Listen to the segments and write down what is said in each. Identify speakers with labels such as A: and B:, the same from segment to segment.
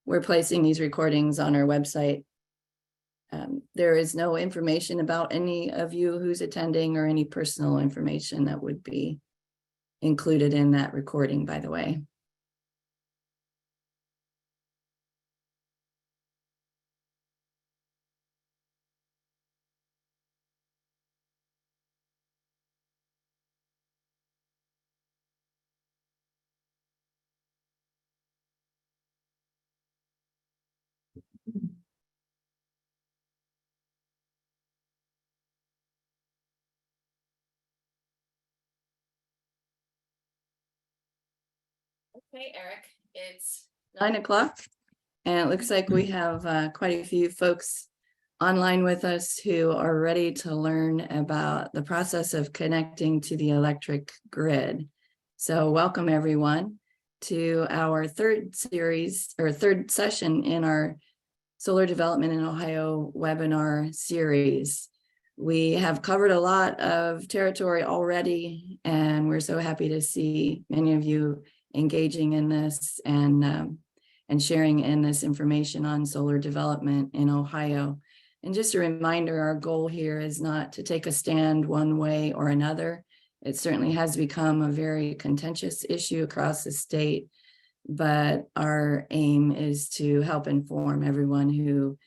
A: we're placing these recordings on our website. There is no information about any of you who's attending or any personal information that would be included in that recording, by the way. Okay, Eric, it's 9 o'clock, and it looks like we have quite a few folks online with us who are ready to learn about the process of connecting to the electric grid. So welcome everyone to our third session in our Solar Development in Ohio webinar series. We have covered a lot of territory already, and we're so happy to see many of you engaging in this and sharing in this information on solar development in Ohio. And just a reminder, our goal here is not to take a stand one way or another. It certainly has become a very contentious issue across the state, but our aim is to help inform everyone who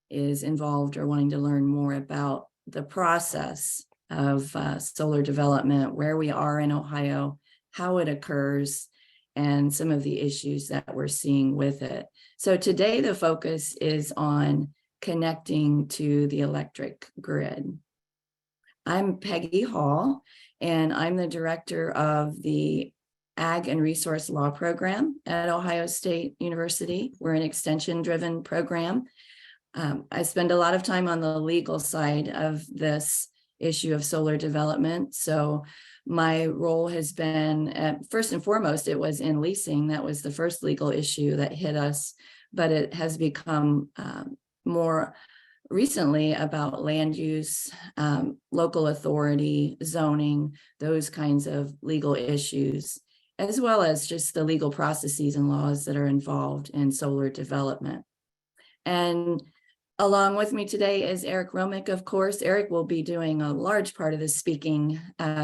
A: is involved or wanting to learn more about the process of solar development, where we are in Ohio, how it occurs, and some of the issues that we're seeing with it. So today the focus is on connecting to the electric grid. I'm Peggy Hall, and I'm the director of the Ag and Resource Law program at Ohio State University. We're an extension-driven program. I spend a lot of time on the legal side of this issue of solar development. So my role has been, first and foremost, it was in leasing. That was the first legal issue that hit us, but it has become more recently about land use, local authority, zoning, those kinds of legal issues, as well as just the legal processes and laws that are involved in solar development. And along with me today is Eric Romick, of course. Eric will be doing a large part of the speaking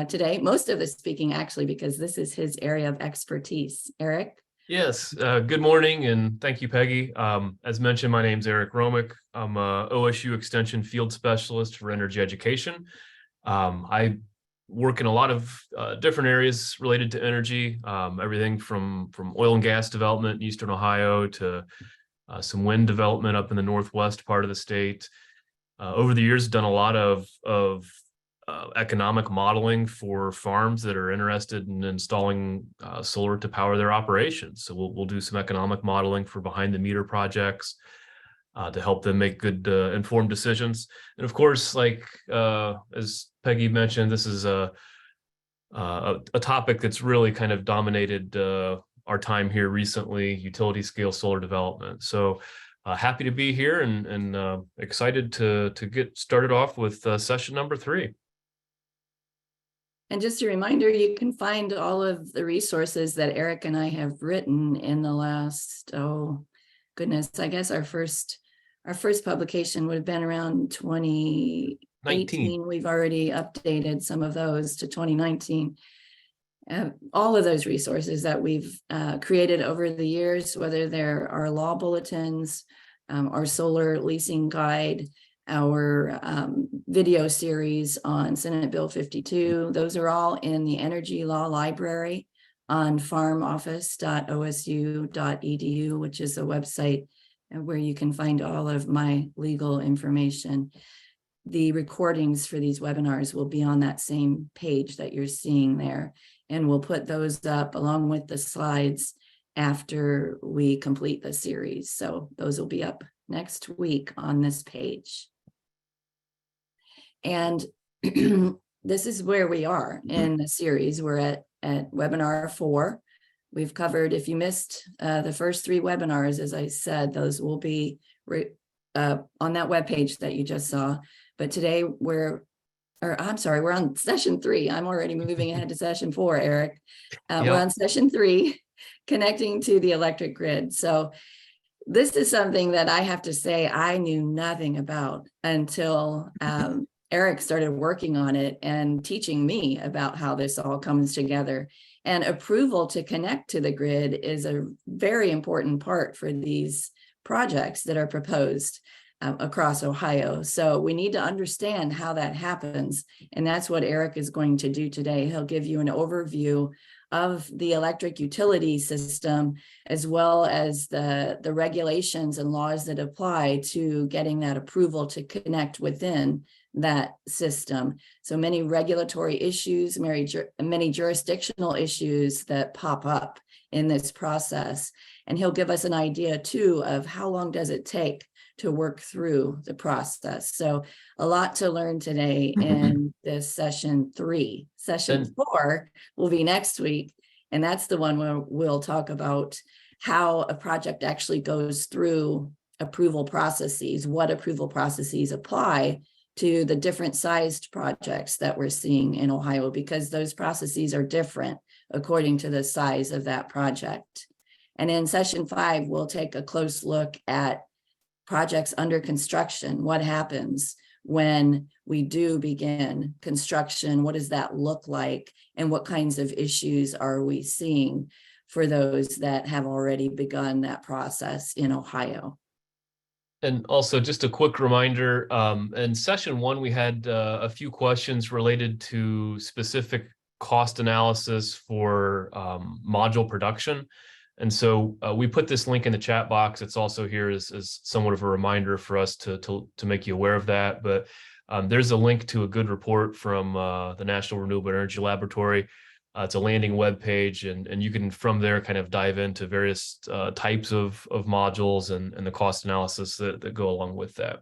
A: today, most of the speaking actually, because this is his area of expertise. Eric?
B: Yes, good morning and thank you, Peggy. As mentioned, my name is Eric Romick. I'm a OSU Extension Field Specialist for Energy Education. I work in a lot of different areas related to energy, everything from oil and gas development in Eastern Ohio to some wind development up in the northwest part of the state. Over the years, done a lot of economic modeling for farms that are interested in installing solar to power their operations. So we'll do some economic modeling for behind the meter projects to help them make good informed decisions. And of course, like as Peggy mentioned, this is a topic that's really kind of dominated our time here recently, utility scale solar development. So happy to be here and excited to get started off with session number 3.
A: And just a reminder, you can find all of the resources that Eric and I have written in the last, oh goodness, I guess our first publication would have been around 2018. We've already updated some of those to 2019. All of those resources that we've created over the years, whether they're our law bulletins, our solar leasing guide, our video series on Senate Bill 52, those are all in the Energy Law Library on farmoffice.osu.edu, which is a website where you can find all of my legal information. The recordings for these webinars will be on that same page that you're seeing there. And we'll put those up along with the slides after we complete the series. So those will be up next week on this page. And this is where we are in the series. We're at webinar 4. We've covered, if you missed the first 3 webinars, as I said, those will be on that webpage that you just saw. But today we're on session 3. I'm already moving ahead to session 4, Eric. We're on session 3, connecting to the electric grid. So this is something that I have to say I knew nothing about until Eric started working on it and teaching me about how this all comes together. And approval to connect to the grid is a very important part for these projects that are proposed across Ohio. So we need to understand how that happens. And that's what Eric is going to do today. He'll give you an overview of the electric utility system, as well as the regulations and laws that apply to getting that approval to connect within that system. So many regulatory issues, many jurisdictional issues that pop up in this process. And he'll give us an idea too of how long does it take to work through the process. So a lot to learn today in this session 3. Session 4 will be next week. And that's the one where we'll talk about how a project actually goes through approval processes, what approval processes apply to the different sized projects that we're seeing in Ohio, because those processes are different according to the size of that project. And in session 5, we'll take a close look at projects under construction. What happens when we do begin construction? What does that look like? And what kinds of issues are we seeing for those that have already begun that process in Ohio?
B: And also just a quick reminder, in session 1, we had a few questions related to specific cost analysis for module production. And so we put this link in the chat box. It's also here as somewhat of a reminder for us to make you aware of that. But there's a link to a good report from the National Renewable Energy Laboratory. It's a landing web page, and you can from there kind of dive into various types of modules and the cost analysis that go along with that.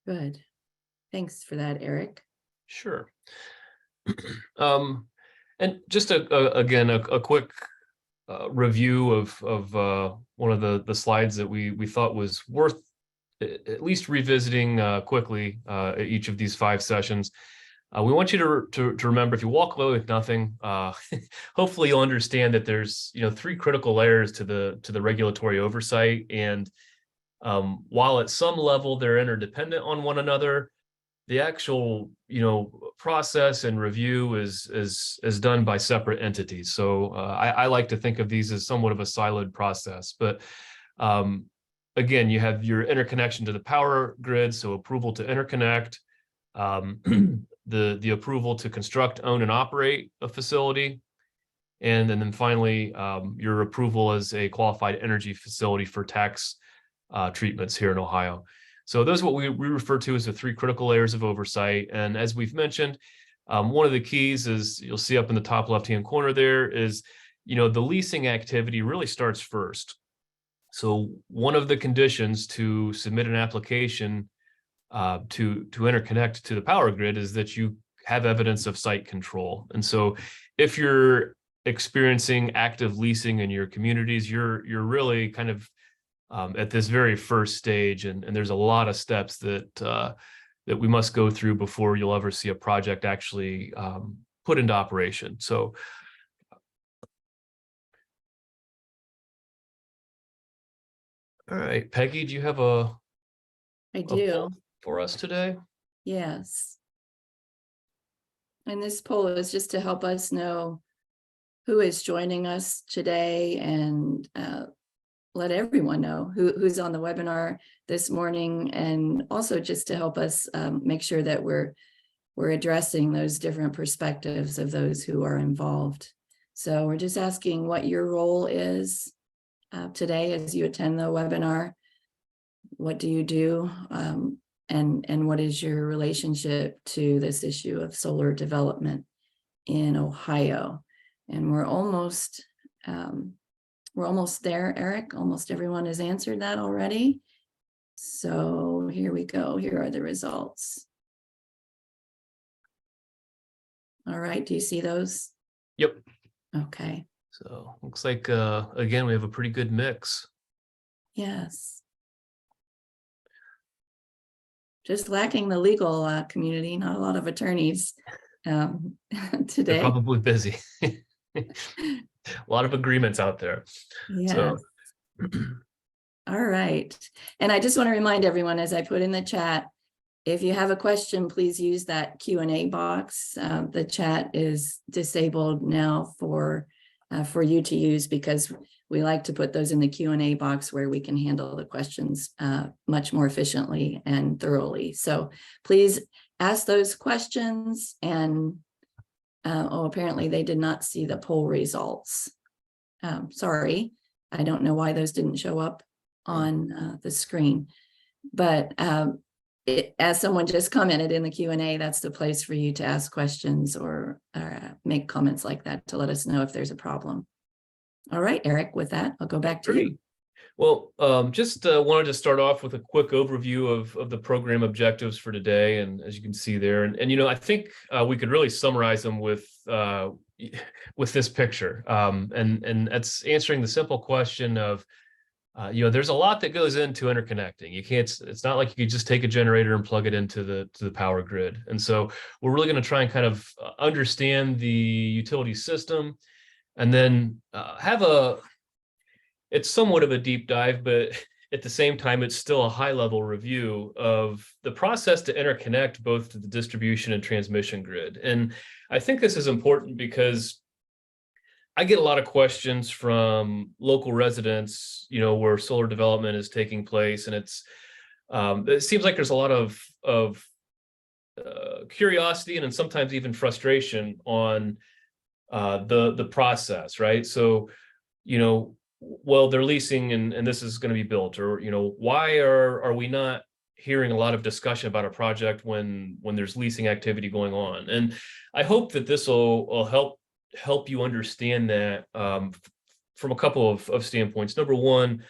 A: Good. Thanks for that, Eric.
B: Sure. And just again a quick review of one of the slides that we thought was worth at least revisiting quickly at each of these 5 sessions. We want you to remember, if you walk away with nothing, hopefully you'll understand that there's 3 critical layers to the regulatory oversight, and while at some level they're interdependent on one another, the actual process and review is done by separate entities. So I like to think of these as somewhat of a siloed process. But again, you have your interconnection to the power grid, so approval to interconnect, the approval to construct, own, and operate a facility, and then finally your approval as a qualified energy facility for tax treatments here in Ohio. So those are what we refer to as the 3 critical layers of oversight. And as we've mentioned, one of the keys is, you'll see up in the top left-hand corner there, is the leasing activity really starts first. So one of the conditions to submit an application to interconnect to the power grid is that you have evidence of site control. And so if you're experiencing active leasing in your communities, you're really kind of at this very first stage, and there's a lot of steps that we must go through before you'll ever see a project actually put into operation. So all right, Peggy, do you have
A: I do.
B: For us today?
A: Yes. And this poll is just to help us know who is joining us today, and let everyone know who's on the webinar this morning, and also just to help us make sure that we're addressing those different perspectives of those who are involved. So we're just asking what your role is today as you attend the webinar. What do you do? And what is your relationship to this issue of solar development in Ohio? And we're almost there, Eric. Almost everyone has answered that already. So here we go. Here are the results. All right, do you see those?
B: Yep.
A: Okay.
B: So looks like, again, we have a pretty good mix.
A: Yes. Just lacking the legal community, not a lot of attorneys today.
B: They're probably busy. A lot of agreements out there.
A: Yeah.
B: So
A: All right. And I just want to remind everyone, as I put in the chat, if you have a question, please use that Q&A box. The chat is disabled now for you to use, because we like to put those in the Q&A box where we can handle the questions much more efficiently and thoroughly. So please ask those questions. And apparently they did not see the poll results. Sorry, I don't know why those didn't show up on the screen, but as someone just commented in the Q&A, that's the place for you to ask questions or make comments like that to let us know if there's a problem. All right, Eric, with that, I'll go back to you.
B: Well, just wanted to start off with a quick overview of the program objectives for today. And as you can see there, and you know, I think we could really summarize them with this picture. And that's answering the simple question of, you know, there's a lot that goes into interconnecting. You can't, it's not like you could just take a generator and plug it into the power grid. And so we're really going to try and kind of understand the utility system, and then it's somewhat of a deep dive, but at the same time, it's still a high level review of the process to interconnect both to the distribution and transmission grid. And I think this is important because I get a lot of questions from local residents, you know, where solar development is taking place. And it seems like there's a lot of curiosity and then sometimes even frustration on the process, right? So, you know, well, they're leasing and this is going to be built, or, you know, why are we not hearing a lot of discussion about a project when there's leasing activity going on? And I hope that this will help you understand that from a couple of standpoints. Number one,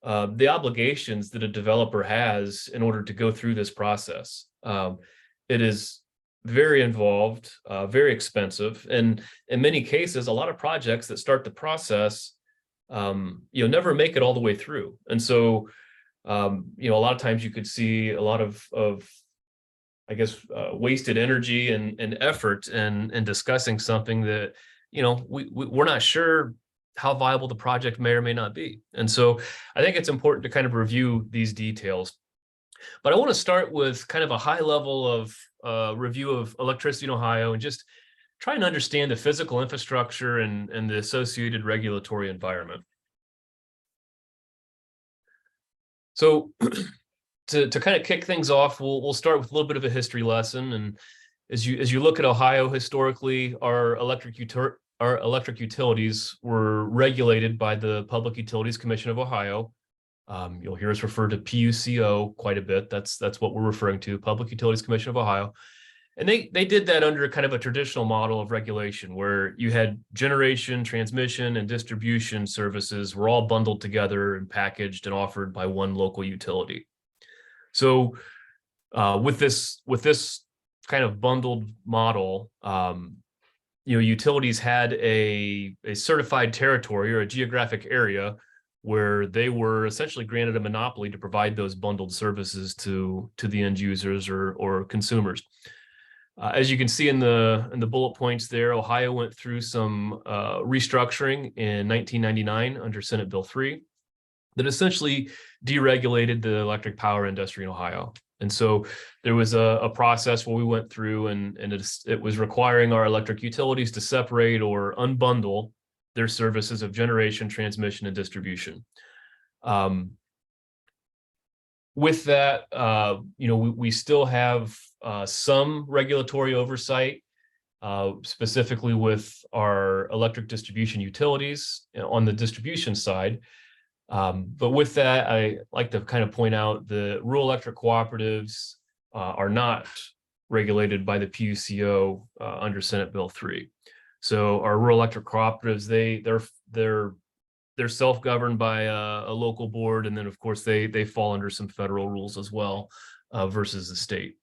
B: the obligations that a developer has in order to go through this process. It is very involved, very expensive, and in many cases, a lot of projects that start the process never make it all the way through. And so, you know, a lot of times you could see a lot of I guess, wasted energy and effort in discussing something that, you know, we're not sure how viable the project may or may not be. And so I think it's important to kind of review these details. But I want to start with kind of a high level of review of electricity in Ohio and just try and understand the physical infrastructure and the associated regulatory environment. So to kind of kick things off, we'll start with a little bit of a history lesson. And as you look at Ohio historically, our electric utilities were regulated by the Public Utilities Commission of Ohio. You'll hear us refer to PUCO quite a bit. That's what we're referring to, Public Utilities Commission of Ohio. And they did that under kind of a traditional model of regulation where you had generation, transmission, and distribution services were all bundled together and packaged and offered by one local utility. So with this kind of bundled model, you know, utilities had a certified territory or a geographic area where they were essentially granted a monopoly to provide those bundled services to the end users or consumers. As you can see in the bullet points there, Ohio went through some restructuring in 1999 under Senate Bill 3 that essentially deregulated the electric power industry in Ohio. And so there was a process where we went through and it was requiring our electric utilities to separate or unbundle their services of generation, transmission, and distribution. With that, you know, we still have some regulatory oversight, specifically with our electric distribution utilities on the distribution side. But with that, I like to kind of point out the rural electric cooperatives are not regulated by the PUCO under Senate Bill 3. So our rural electric cooperatives, they're self-governed by a local board, and then of course they fall under some federal rules as well versus the state.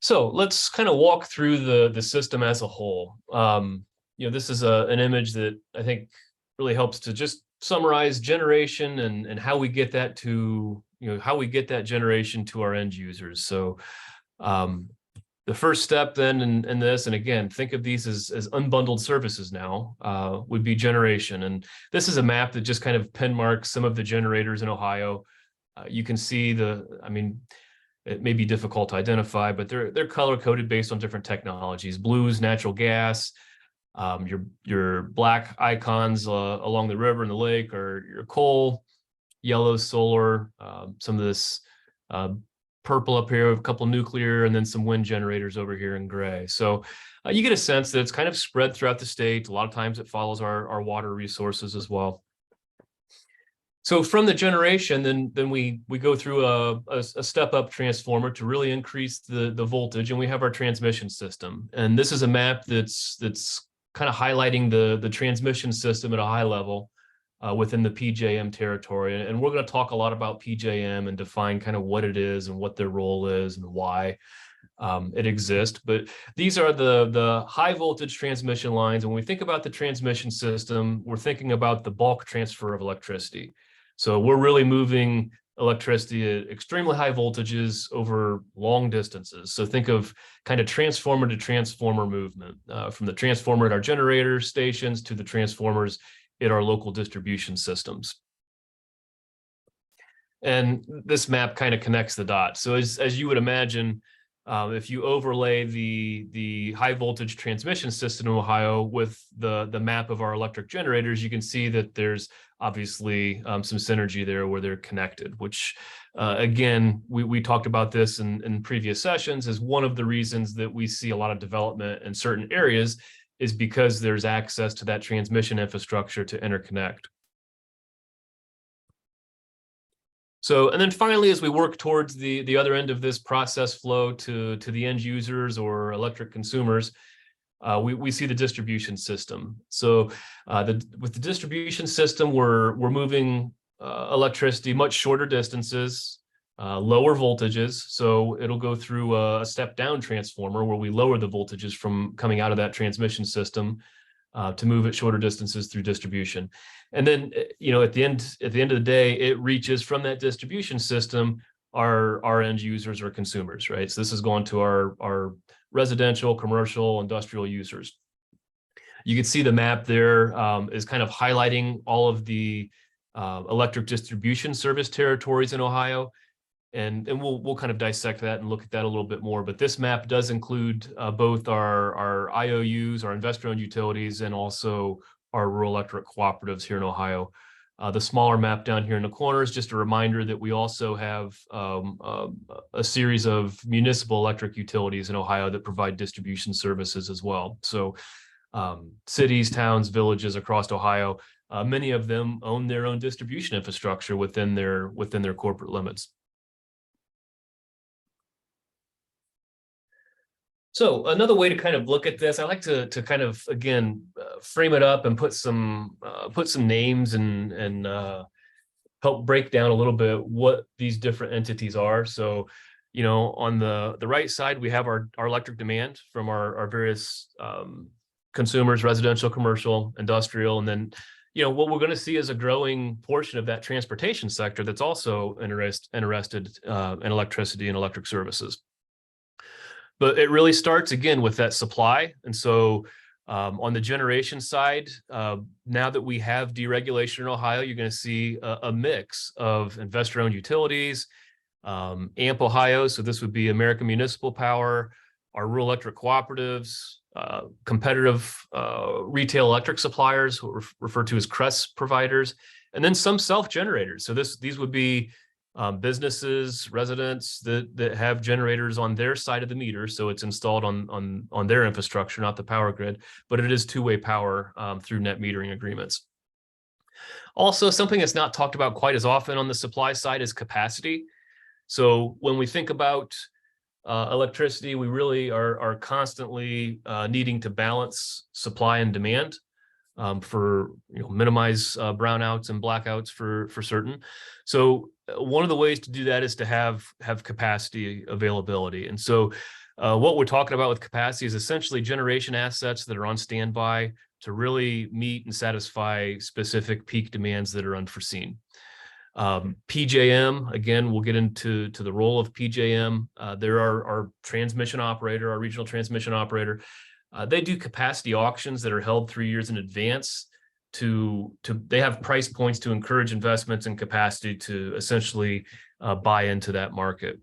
B: So let's kind of walk through the system as a whole. You know, this is an image that I think really helps to just summarize generation and how we get that to, you know, how we get that generation to our end users. So The first step then in this, and again, think of these as unbundled services now, would be generation. And this is a map that just kind of pin marks some of the generators in Ohio. You can see I mean, it may be difficult to identify, but they're color coded based on different technologies. Blues, natural gas. Your black icons along the river and the lake are your coal. Yellow, solar. Some of this purple up here, a couple nuclear, and then some wind generators over here in gray. So you get a sense that it's kind of spread throughout the state. A lot of times it follows our water resources as well. So from the generation, then we go through a step up transformer to really increase the voltage, and we have our transmission system. And this is a map that's kind of highlighting the transmission system at a high level within the PJM territory. And we're going to talk a lot about PJM and define kind of what it is and what their role is and why it exists. But these are the high voltage transmission lines. And when we think about the transmission system, we're thinking about the bulk transfer of electricity. So we're really moving electricity at extremely high voltages over long distances. So think of kind of transformer to transformer movement, from the transformer at our generator stations to the transformers in our local distribution systems. And this map kind of connects the dots. So as you would imagine, if you overlay the high voltage transmission system in Ohio with the map of our electric generators, you can see that there's obviously some synergy there where they're connected, which again, we talked about this in previous sessions as one of the reasons that we see a lot of development in certain areas is because there's access to that transmission infrastructure to interconnect. So, and then finally, as we work towards the other end of this process flow to the end users or electric consumers, we see the distribution system. So with the distribution system, we're moving electricity much shorter distances, lower voltages. So it'll go through a step down transformer where we lower the voltages from coming out of that transmission system to move at shorter distances through distribution. And then, at the end of the day, it reaches from that distribution system our end users or consumers, right? So this is going to our residential, commercial, industrial users. You can see the map there is kind of highlighting all of the electric distribution service territories in Ohio. And we'll kind of dissect that and look at that a little bit more. But this map does include both our IOUs, our investor-owned utilities, and also our rural electric cooperatives here in Ohio. The smaller map down here in the corner is just a reminder that we also have a series of municipal electric utilities in Ohio that provide distribution services as well. So cities, towns, villages across Ohio, many of them own their own distribution infrastructure within their corporate limits. So another way to kind of look at this, I like to kind of, again, frame it up and put some names and help break down a little bit what these different entities are. So, on the right side, we have our electric demand from our various consumers, residential, commercial, industrial, and then, what we're going to see is a growing portion of that transportation sector that's also interested in electricity and electric services. But it really starts again with that supply. And so on the generation side, now that we have deregulation in Ohio, you're going to see a mix of investor-owned utilities, AMP Ohio, so this would be American Municipal Power, our rural electric cooperatives, competitive retail electric suppliers, referred to as CRES providers, and then some self-generators. So these would be businesses, residents that have generators on their side of the meter, so it's installed on their infrastructure, not the power grid, but it is two-way power through net metering agreements. Also, something that's not talked about quite as often on the supply side is capacity. So when we think about electricity, we really are constantly needing to balance supply and demand. For minimize brownouts and blackouts for certain. So one of the ways to do that is to have capacity availability. And so what we're talking about with capacity is essentially generation assets that are on standby to really meet and satisfy specific peak demands that are unforeseen. PJM, again, we'll get into the role of PJM. They're our transmission operator, our regional transmission operator. They do capacity auctions that are held 3 years in advance. They have price points to encourage investments in capacity to essentially buy into that market.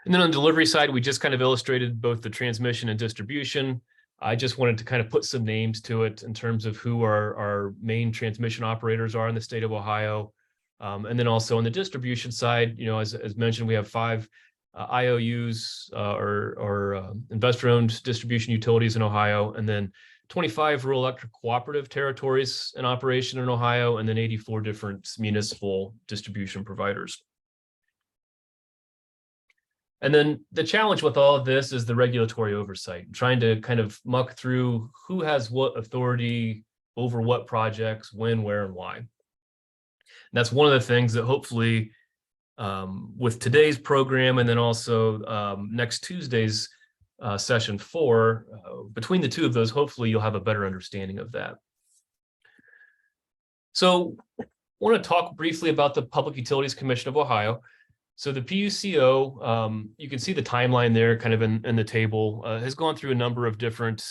B: And then on the delivery side, we just kind of illustrated both the transmission and distribution. I just wanted to kind of put some names to it in terms of who our main transmission operators are in the state of Ohio. And then also on the distribution side, as mentioned, we have 5 IOUs or investor-owned distribution utilities in Ohio, and then 25 rural electric cooperative territories in operation in Ohio, and then 84 different municipal distribution providers. And then the challenge with all of this is the regulatory oversight, trying to kind of muck through who has what authority over what projects, when, where, and why. And that's one of the things that hopefully with today's program and then also next Tuesday's session 4, between the two of those, hopefully you'll have a better understanding of that. So I want to talk briefly about the Public Utilities Commission of Ohio. So the PUCO, you can see the timeline there kind of in the table, has gone through a number of different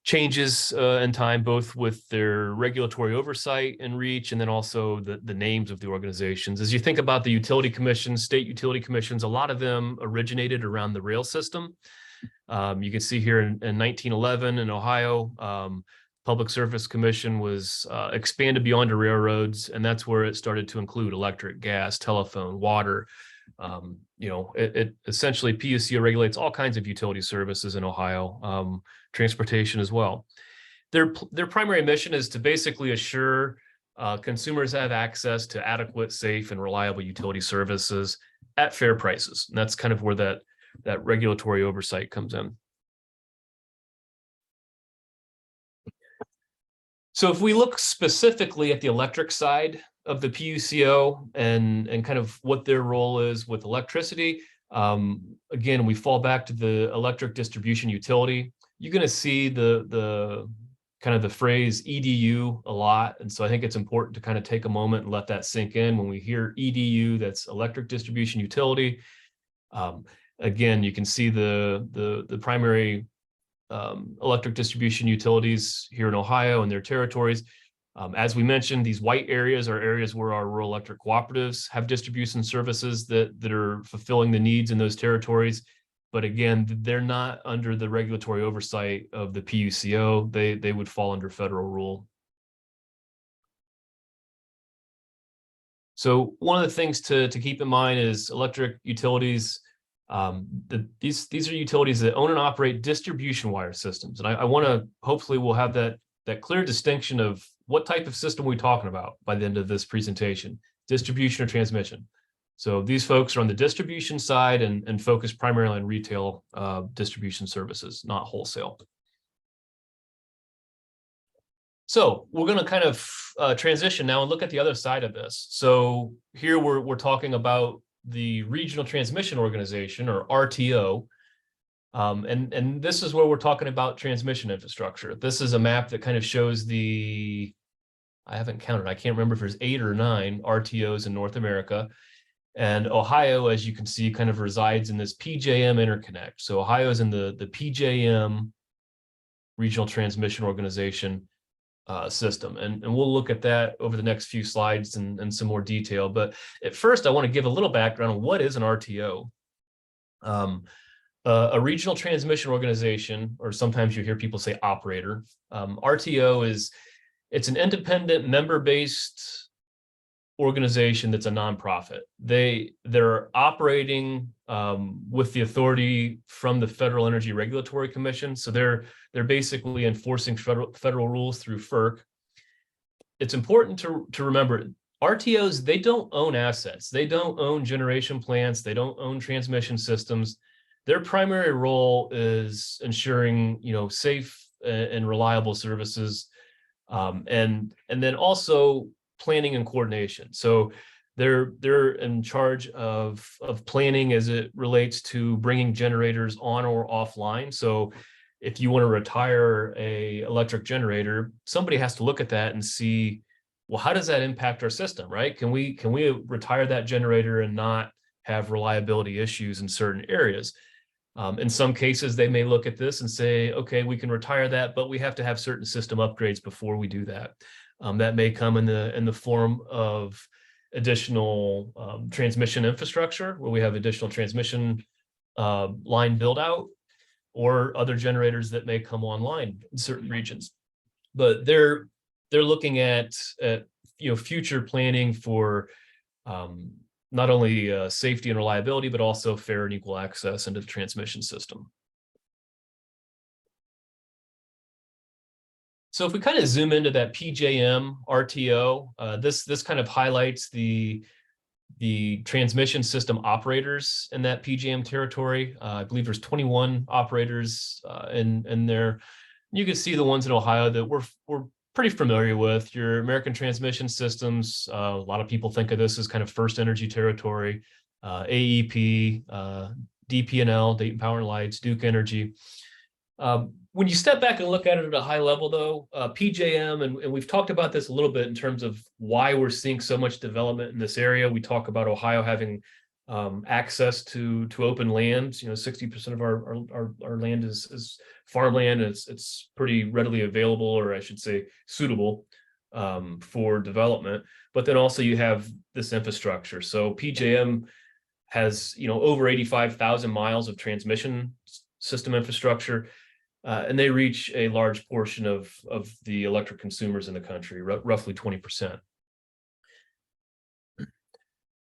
B: changes in time, both with their regulatory oversight and reach, and then also the names of the organizations. As you think about the utility commissions, state utility commissions, a lot of them originated around the rail system. You can see here in 1911 in Ohio, Public Service Commission was expanded beyond the railroads, and that's where it started to include electric, gas, telephone, water. It essentially PUCO regulates all kinds of utility services in Ohio, transportation as well. Their primary mission is to basically assure consumers have access to adequate, safe, and reliable utility services at fair prices. And that's kind of where that regulatory oversight comes in. So if we look specifically at the electric side of the PUCO and kind of what their role is with electricity, again, we fall back to the electric distribution utility. You're going to see the kind of the phrase EDU a lot. And so I think it's important to kind of take a moment and let that sink in. When we hear EDU, that's electric distribution utility. Again, you can see the primary electric distribution utilities here in Ohio and their territories. As we mentioned, these white areas are areas where our rural electric cooperatives have distribution services that are fulfilling the needs in those territories. But again, they're not under the regulatory oversight of the PUCO. They would fall under federal rule. So one of the things to keep in mind is electric utilities. These are utilities that own and operate distribution wire systems. And I want to, hopefully we'll have that clear distinction of what type of system we're talking about by the end of this presentation, distribution or transmission. So these folks are on the distribution side and focus primarily on retail distribution services, not wholesale. So we're going to kind of transition now and look at the other side of this. So here we're talking about the Regional Transmission Organization, or RTO, and this is where we're talking about transmission infrastructure. This is a map that kind of shows I haven't counted, I can't remember if there's 8 or 9 RTOs in North America. And Ohio, as you can see, kind of resides in this PJM interconnect. So Ohio is in the PJM Regional Transmission Organization system. And we'll look at that over the next few slides in some more detail. But at first, I want to give a little background on what is an RTO. A regional transmission organization, or sometimes you hear people say operator. RTO it's an independent member-based organization that's a nonprofit. They're operating with the authority from the Federal Energy Regulatory Commission. So they're basically enforcing federal rules through FERC. It's important to remember, RTOs, they don't own assets. They don't own generation plants. They don't own transmission systems. Their primary role is ensuring, safe and reliable services, and then also planning and coordination. So they're in charge of planning as it relates to bringing generators on or offline. So if you want to retire a electric generator, somebody has to look at that and see well, how does that impact our system, right? Can we retire that generator and not have reliability issues in certain areas? In some cases, they may look at this and say, okay, we can retire that, but we have to have certain system upgrades before we do that. That may come in the form of additional transmission infrastructure, where we have additional transmission line build out, or other generators that may come online in certain regions. But they're looking at future planning for not only safety and reliability, but also fair and equal access into the transmission system. So if we kind of zoom into that PJM RTO, this kind of highlights the transmission system operators in that PJM territory. I believe there's 21 operators in there. You can see the ones in Ohio that we're pretty familiar with. Your American Transmission Systems, a lot of people think of this as kind of first energy territory, AEP, DP&L, Dayton Power and Lights, Duke Energy. When you step back and look at it at a high level, though, PJM, and we've talked about this a little bit in terms of why we're seeing so much development in this area. We talk about Ohio having access to open lands. 60% of our land is farmland. It's pretty readily available, or I should say suitable for development. But then also you have this infrastructure. So PJM has over 85,000 miles of transmission system infrastructure, and they reach a large portion of the electric consumers in the country, roughly 20%.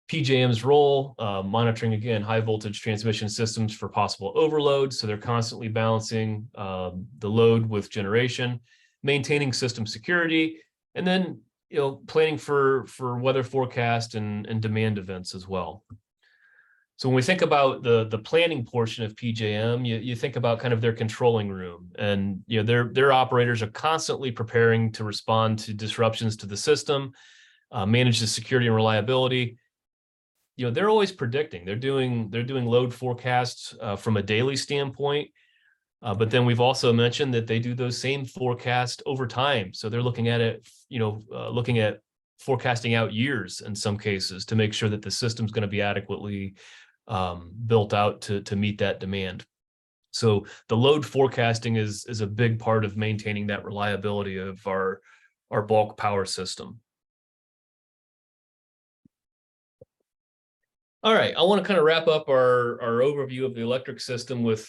B: PJM's role, monitoring, again, high voltage transmission systems for possible overload. So they're constantly balancing the load with generation, maintaining system security, and then planning for weather forecast and demand events as well. So when we think about the planning portion of PJM, you think about kind of their controlling room, and their operators are constantly preparing to respond to disruptions to the system, manage the security and reliability. They're always predicting. They're doing load forecasts from a daily standpoint, but then we've also mentioned that they do those same forecasts over time. So they're looking at it, looking at forecasting out years in some cases to make sure that the system's going to be adequately built out to meet that demand. So the load forecasting is a big part of maintaining that reliability of our bulk power system. All right, I want to kind of wrap up our overview of the electric system with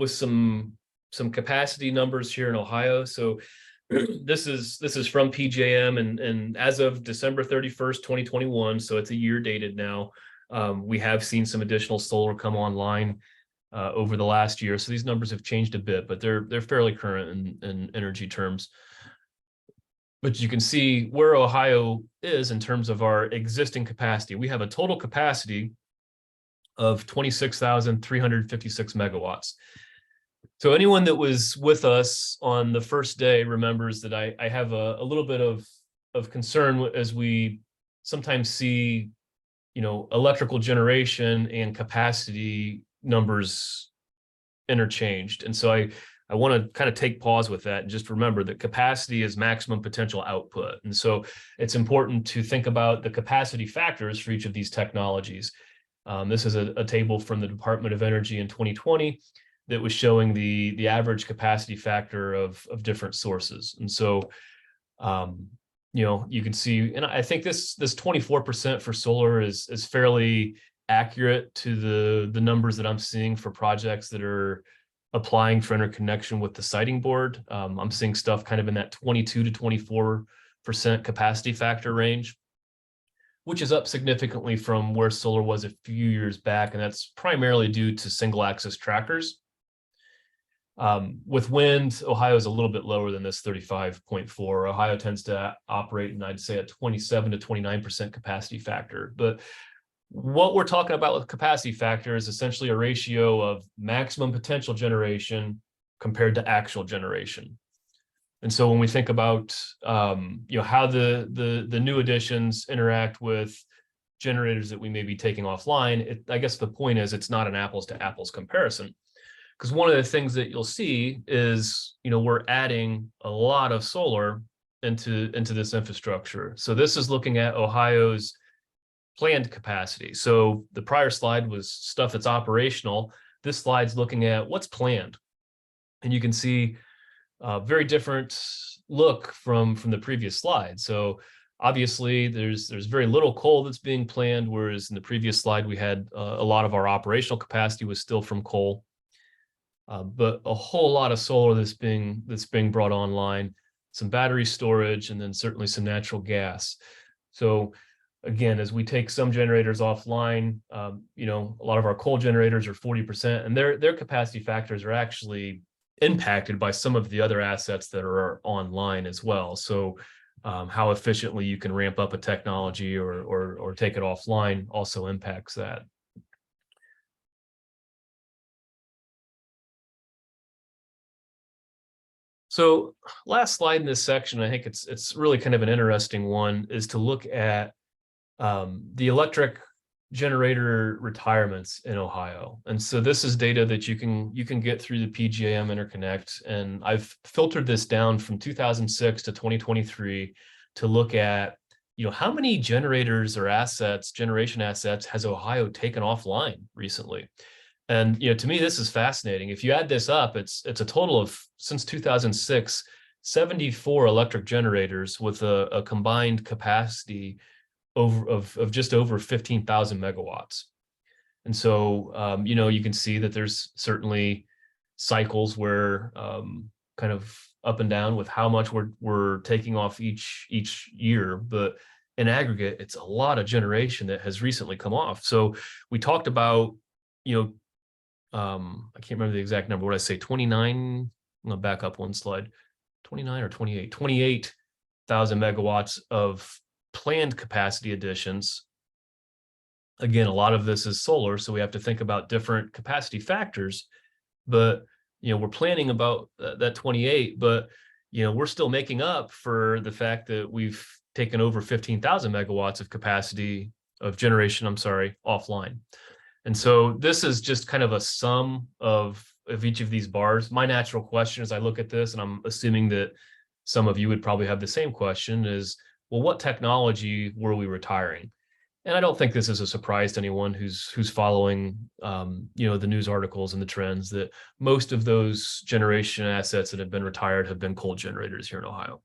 B: some capacity numbers here in Ohio. So this is from PJM, and as of December 31st, 2021, so it's a year dated now. We have seen some additional solar come online over the last year. So these numbers have changed a bit, but they're fairly current in energy terms. But you can see where Ohio is in terms of our existing capacity. We have a total capacity of 26,356 megawatts. So anyone that was with us on the first day remembers that I have a little bit of concern as we sometimes see, electrical generation and capacity numbers interchanged. And so I want to kind of take pause with that and just remember that capacity is maximum potential output. And so it's important to think about the capacity factors for each of these technologies. This is a table from the Department of Energy in 2020 that was showing the average capacity factor of different sources. And so, you can see, and I think this 24% for solar is fairly accurate to the numbers that I'm seeing for projects that are applying for interconnection with the siting board. I'm seeing stuff kind of in that 22 to 24% capacity factor range, which is up significantly from where solar was a few years back. And that's primarily due to single axis trackers. With wind, Ohio is a little bit lower than this 35.4. Ohio tends to operate, and I'd say a 27 to 29% capacity factor. But what we're talking about with capacity factor is essentially a ratio of maximum potential generation compared to actual generation. And so when we think about how the new additions interact with generators that we may be taking offline, I guess the point is it's not an apples to apples comparison. Because one of the things that you'll see is, we're adding a lot of solar into this infrastructure. So this is looking at Ohio's planned capacity. So the prior slide was stuff that's operational. This slide's looking at what's planned. And you can see a very different look from the previous slide. So obviously there's very little coal that's being planned, whereas in the previous slide we had a lot of our operational capacity was still from coal. But a whole lot of solar that's being brought online, some battery storage, and then certainly some natural gas. So again, as we take some generators offline, a lot of our coal generators are 40%, and their capacity factors are actually impacted by some of the other assets that are online as well. So how efficiently you can ramp up a technology or take it offline also impacts that. So last slide in this section, I think it's really kind of an interesting one, is to look at the electric generator retirements in Ohio. And so this is data that you can get through the PJM interconnect. And I've filtered this down from 2006 to 2023 to look at, how many generators or generation assets has Ohio taken offline recently? And to me, this is fascinating. If you add this up, it's a total of, since 2006, 74 electric generators with a combined capacity of just over 15,000 megawatts. And so, you can see that there's certainly cycles where kind of up and down with how much we're taking off each year, but in aggregate, it's a lot of generation that has recently come off. So we talked about, I can't remember the exact number. What did I say? 29. I'm gonna back up one slide. 29 or 28. 28,000 megawatts of planned capacity additions. Again, a lot of this is solar, so we have to think about different capacity factors. But we're planning about that 28, but we're still making up for the fact that we've taken over 15,000 megawatts of capacity of generation, offline. And so this is just kind of a sum of each of these bars. My natural question as I look at this, and I'm assuming that some of you would probably have the same question, is, well, what technology were we retiring? And I don't think this is a surprise to anyone who's following, the news articles and the trends, that most of those generation assets that have been retired have been coal generators here in Ohio.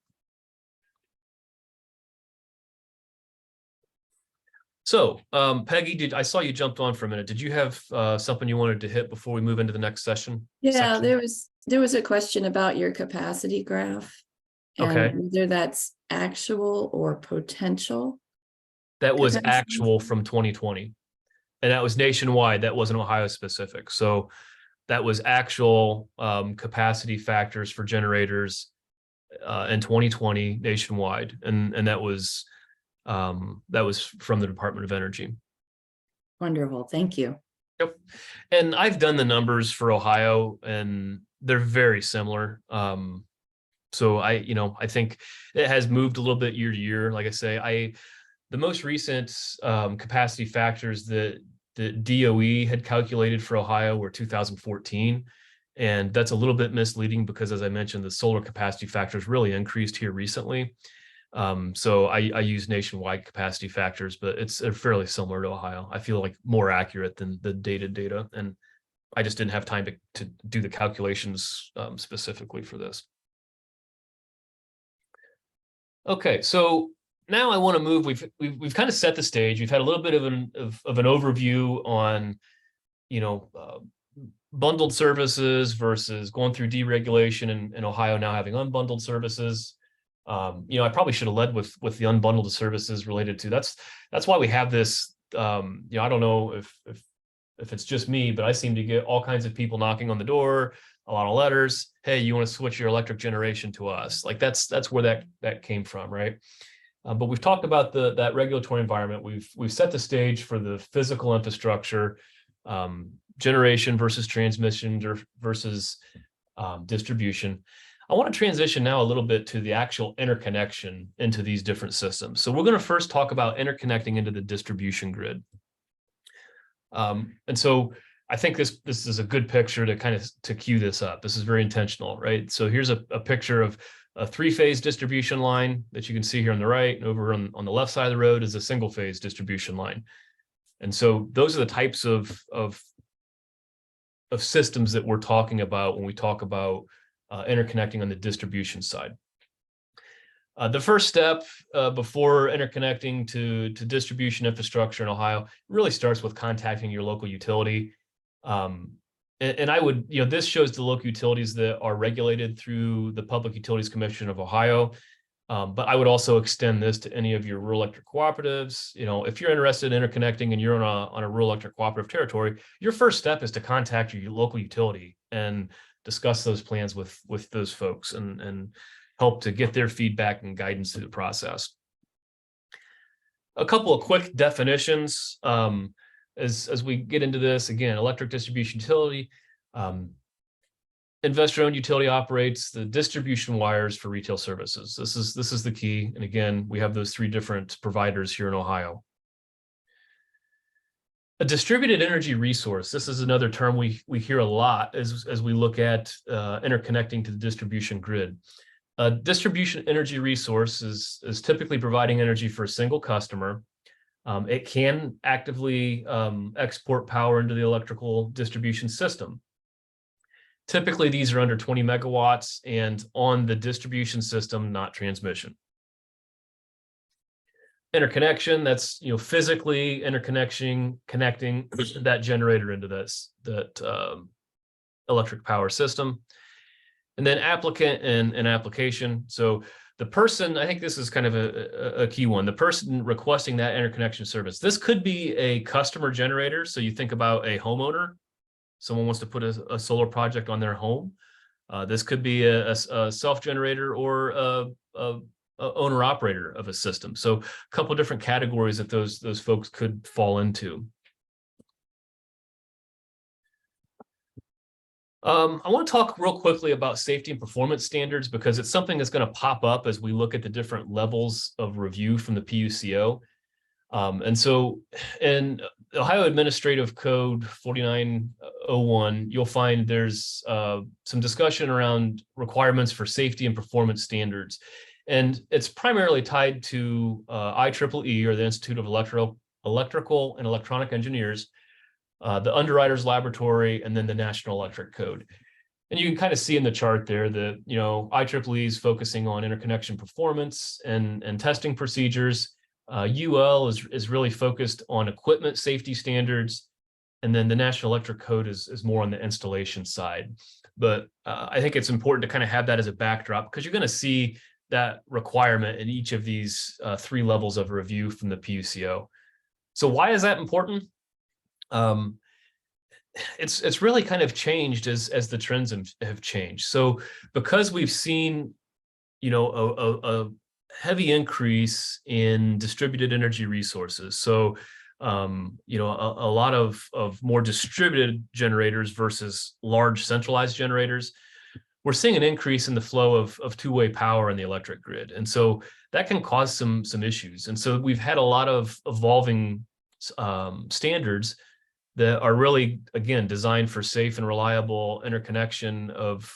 B: So, Peggy, I saw you jumped on for a minute. Did you have something you wanted to hit before we move into the next session?
A: Yeah, there was a question about your capacity graph.
B: Okay.
A: And whether that's actual or potential.
B: That was
A: capacity.
B: actual from 2020. And that was nationwide. That wasn't Ohio specific. So that was actual capacity factors for generators in 2020 nationwide. And that was from the Department of Energy.
A: Wonderful. Thank you.
B: Yep. And I've done the numbers for Ohio, and they're very similar. So I think it has moved a little bit year to year. Like I say, the most recent capacity factors that the DOE had calculated for Ohio were 2014. And that's a little bit misleading because, as I mentioned, the solar capacity factors really increased here recently. So I use nationwide capacity factors, but it's fairly similar to Ohio. I feel like more accurate than the dated data. And I just didn't have time to do the calculations specifically for this. Okay, so now I want to move. We've kind of set the stage. We've had a little bit of an overview on, bundled services versus going through deregulation, and Ohio now having unbundled services. I probably should have led with the unbundled services related to that's why we have this. I don't know if it's just me, but I seem to get all kinds of people knocking on the door, a lot of letters. Hey, you want to switch your electric generation to us? Like that's where that came from, right? But we've talked about that regulatory environment. We've set the stage for the physical infrastructure, generation versus transmission versus distribution. I want to transition now a little bit to the actual interconnection into these different systems. So we're going to first talk about interconnecting into the distribution grid. And so I think this is a good picture to cue this up. This is very intentional, right? So here's a picture of a three-phase distribution line that you can see here on the right, and over on the left side of the road is a single-phase distribution line. And so those are the types of systems that we're talking about when we talk about interconnecting on the distribution side. The first step before interconnecting to distribution infrastructure in Ohio really starts with contacting your local utility. And I would, this shows the local utilities that are regulated through the Public Utilities Commission of Ohio. But I would also extend this to any of your rural electric cooperatives. If you're interested in interconnecting and you're on a rural electric cooperative territory, your first step is to contact your local utility and discuss those plans with those folks and help to get their feedback and guidance through the process. A couple of quick definitions as we get into this. Again, electric distribution utility. Investor-owned utility operates the distribution wires for retail services. This is the key. And again, we have those three different providers here in Ohio. A distributed energy resource. This is another term we hear a lot as we look at interconnecting to the distribution grid. A distribution energy resource is typically providing energy for a single customer. It can actively export power into the electrical distribution system. Typically, these are under 20 megawatts and on the distribution system, not transmission. Interconnection, that's physically connecting that generator into that electric power system. And then applicant and application. So the person, I think this is kind of a key one, the person requesting that interconnection service. This could be a customer generator. So you think about a homeowner. Someone wants to put a solar project on their home. This could be a self-generator or a owner-operator of a system. So a couple of different categories that those folks could fall into. I want to talk real quickly about safety and performance standards because it's something that's going to pop up as we look at the different levels of review from the PUCO. And so in Ohio Administrative Code 4901, you'll find there's some discussion around requirements for safety and performance standards. And it's primarily tied to IEEE, or the Institute of Electrical and Electronic Engineers, the Underwriters Laboratory, and then the National Electric Code. And you can kind of see in the chart there that, IEEE is focusing on interconnection performance and testing procedures. UL is really focused on equipment safety standards. And then the National Electric Code is more on the installation side. But I think it's important to kind of have that as a backdrop because you're going to see that requirement in each of these three levels of review from the PUCO. So why is that important? It's really kind of changed as the trends have changed. So because we've seen, a heavy increase in distributed energy resources. So, a lot of more distributed generators versus large centralized generators. We're seeing an increase in the flow of two-way power in the electric grid. And so that can cause some issues. And so we've had a lot of evolving standards that are really, again, designed for safe and reliable interconnection of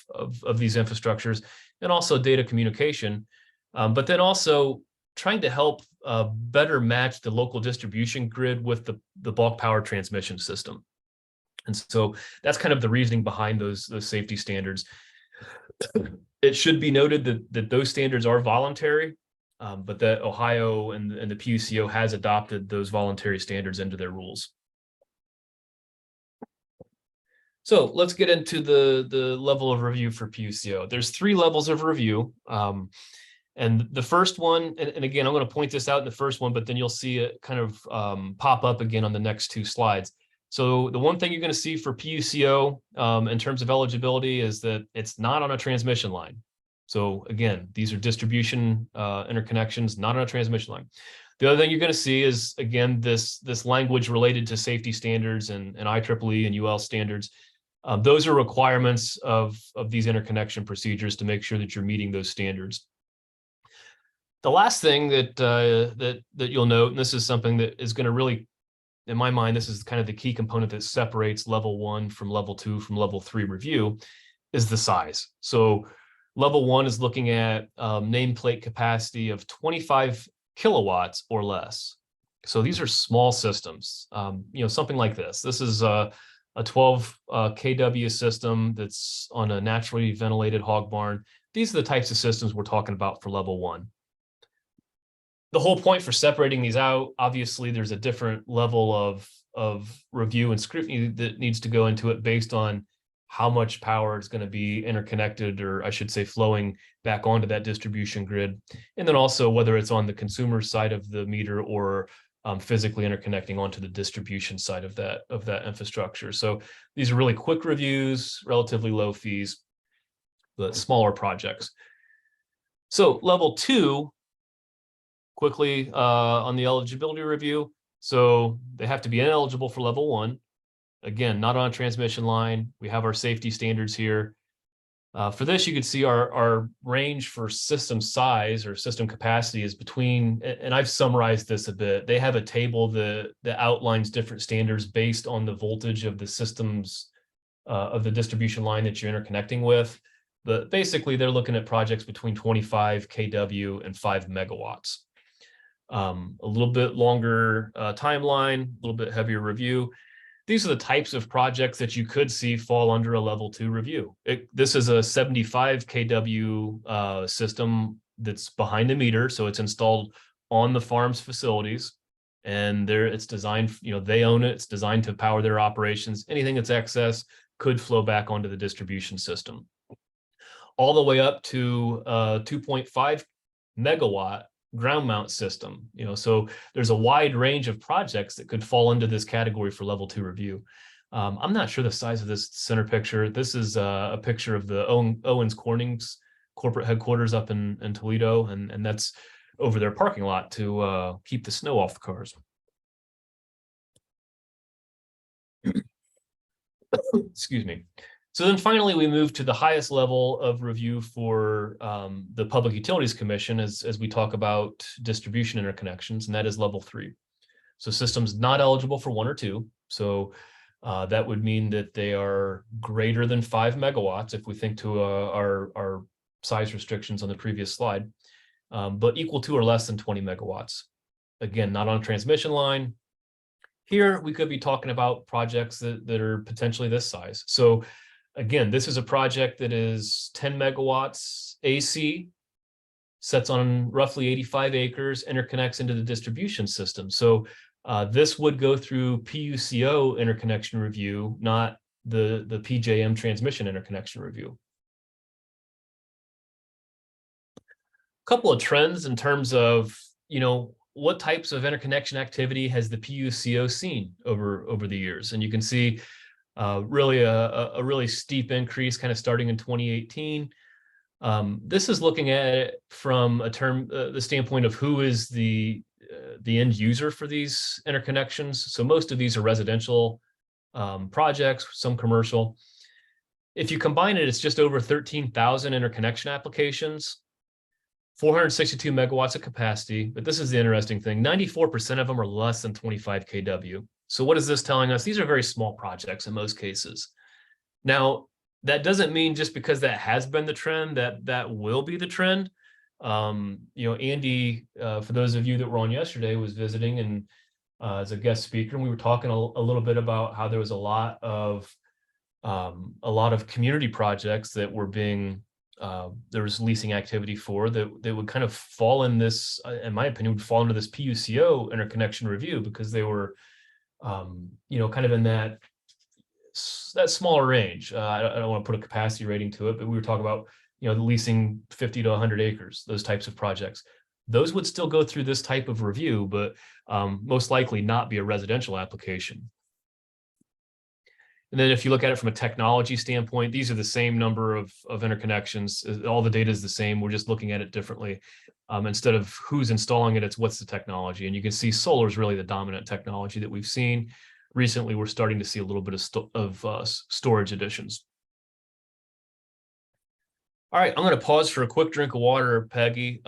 B: these infrastructures and also data communication, but then also trying to help better match the local distribution grid with the bulk power transmission system. And so that's kind of the reasoning behind those safety standards. It should be noted that those standards are voluntary, but that Ohio and the PUCO has adopted those voluntary standards into their rules. So let's get into the level of review for PUCO. There's three levels of review. And the first one, and again, I'm going to point this out in the first one, but then you'll see it kind of pop up again on the next two slides. So the one thing you're going to see for PUCO in terms of eligibility is that it's not on a transmission line. So again, these are distribution interconnections, not on a transmission line. The other thing you're going to see is, again, this language related to safety standards and IEEE and UL standards. Those are requirements of these interconnection procedures to make sure that you're meeting those standards. The last thing that you'll note, and this is something that is going to really, in my mind, this is kind of the key component that separates level 1 from level 2 from level 3 review, is the size. So Level 1 is looking at nameplate capacity of 25 kilowatts or less. So these are small systems, something like this. This is a 12 kW system that's on a naturally ventilated hog barn. These are the types of systems we're talking about for level 1. The whole point for separating these out, obviously, there's a different level of review and scrutiny that needs to go into it based on how much power is going to be interconnected, or I should say flowing back onto that distribution grid. And then also whether it's on the consumer side of the meter or physically interconnecting onto the distribution side of that infrastructure. So these are really quick reviews, relatively low fees, but smaller projects. So level 2, quickly on the eligibility review. So they have to be ineligible for level 1. Again, not on a transmission line. We have our safety standards here. For this, you can see our range for system size or system capacity is between, and I've summarized this a bit. They have a table that outlines different standards based on the voltage of the systems of the distribution line that you're interconnecting with. But basically, they're looking at projects between 25 kW and 5 megawatts. A little bit longer timeline, a little bit heavier review. These are the types of projects that you could see fall under a level 2 review. This is a 75 kW system that's behind the meter, so it's installed on the farm's facilities, and it's designed, they own it. It's designed to power their operations. Anything that's excess could flow back onto the distribution system. All the way up to 2.5 megawatt ground mount system. So there's a wide range of projects that could fall into this category for level 2 review. I'm not sure the size of this center picture. This is a picture of the Owens Corning's corporate headquarters up in Toledo, and that's over their parking lot to keep the snow off the cars. Excuse me. So then finally, we move to the highest level of review for the Public Utilities Commission as we talk about distribution interconnections, and that is level 3. So systems not eligible for 1 or 2. So that would mean that they are greater than 5 megawatts if we think to our size restrictions on the previous slide, but equal to or less than 20 megawatts. Again, not on a transmission line. Here, we could be talking about projects that are potentially this size. So again, this is a project that is 10 megawatts AC, sets on roughly 85 acres, interconnects into the distribution system. So this would go through PUCO interconnection review, not the PJM transmission interconnection review. A couple of trends in terms of, what types of interconnection activity has the PUCO seen over the years? And you can see really a really steep increase kind of starting in 2018. This is looking at it from the standpoint of who is the end user for these interconnections. So most of these are residential projects, some commercial. If you combine it, it's just over 13,000 interconnection applications, 462 megawatts of capacity. But this is the interesting thing. 94% of them are less than 25 kW. So what is this telling us? These are very small projects in most cases. Now, that doesn't mean just because that has been the trend that will be the trend. Andy, for those of you that were on yesterday, was visiting and as a guest speaker, and we were talking a little bit about how there was a lot of community projects that were being there was leasing activity for that would kind of fall in this, in my opinion, would fall into this PUCO interconnection review because they were kind of in that smaller range. I don't want to put a capacity rating to it, but we were talking about, the leasing 50 to 100 acres, those types of projects. Those would still go through this type of review, but most likely not be a residential application. And then if you look at it from a technology standpoint, these are the same number of interconnections. All the data is the same. We're just looking at it differently. Instead of who's installing it, it's what's the technology. And you can see solar is really the dominant technology that we've seen. Recently, we're starting to see a little bit of storage additions. All right, I'm going to pause for a quick drink of water, Peggy.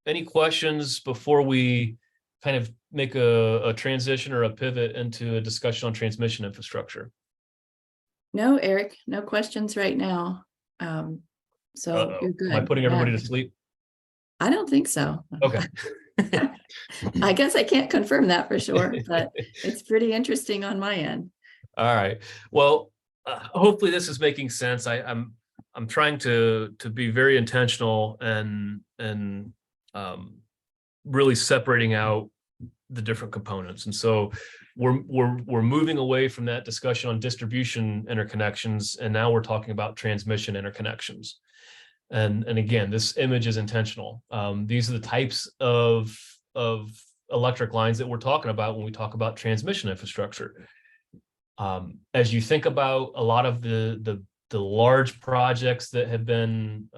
B: Any questions before we kind of make a transition or a pivot into a discussion on transmission infrastructure?
A: No, Eric, no questions right now. So you're
B: Am I
A: good.
B: putting
A: Yeah.
B: everybody to sleep?
A: I don't think so.
B: Okay.
A: I guess I can't confirm that for sure, but it's pretty interesting on my end.
B: All right. Well, hopefully this is making sense. I'm trying to be very intentional and really separating out the different components. And so we're moving away from that discussion on distribution interconnections, and now we're talking about transmission interconnections. And again, this image is intentional. These are the types of electric lines that we're talking about when we talk about transmission infrastructure. As you think about a lot of the large projects that have been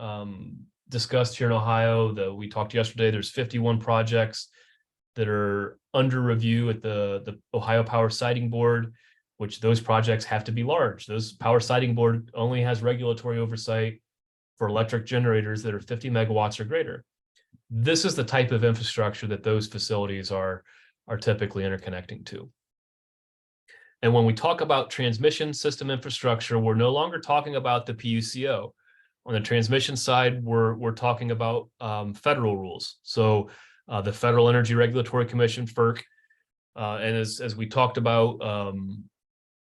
B: discussed here in Ohio, that we talked yesterday, there's 51 projects that are under review at the Ohio Power Siting Board, which those projects have to be large. Those Power Siting Board only has regulatory oversight for electric generators that are 50 megawatts or greater. This is the type of infrastructure that those facilities are typically interconnecting to. And when we talk about transmission system infrastructure, we're no longer talking about the PUCO. On the transmission side, we're talking about federal rules. So the Federal Energy Regulatory Commission, FERC, and as we talked about,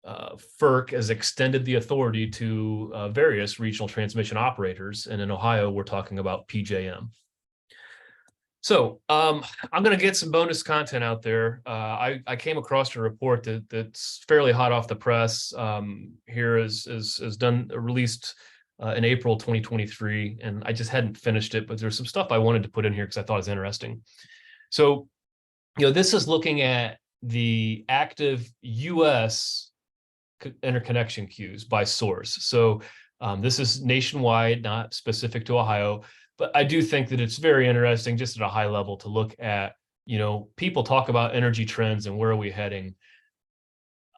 B: FERC has extended the authority to various regional transmission operators. And in Ohio, we're talking about PJM. So I'm going to get some bonus content out there. I came across a report that's fairly hot off the press. Here is released in April 2023, and I just hadn't finished it, but there's some stuff I wanted to put in here because I thought it was interesting. So, this is looking at the active U.S. interconnection queues by source. So this is nationwide, not specific to Ohio. But I do think that it's very interesting, just at a high level, to look at, people talk about energy trends and where are we heading.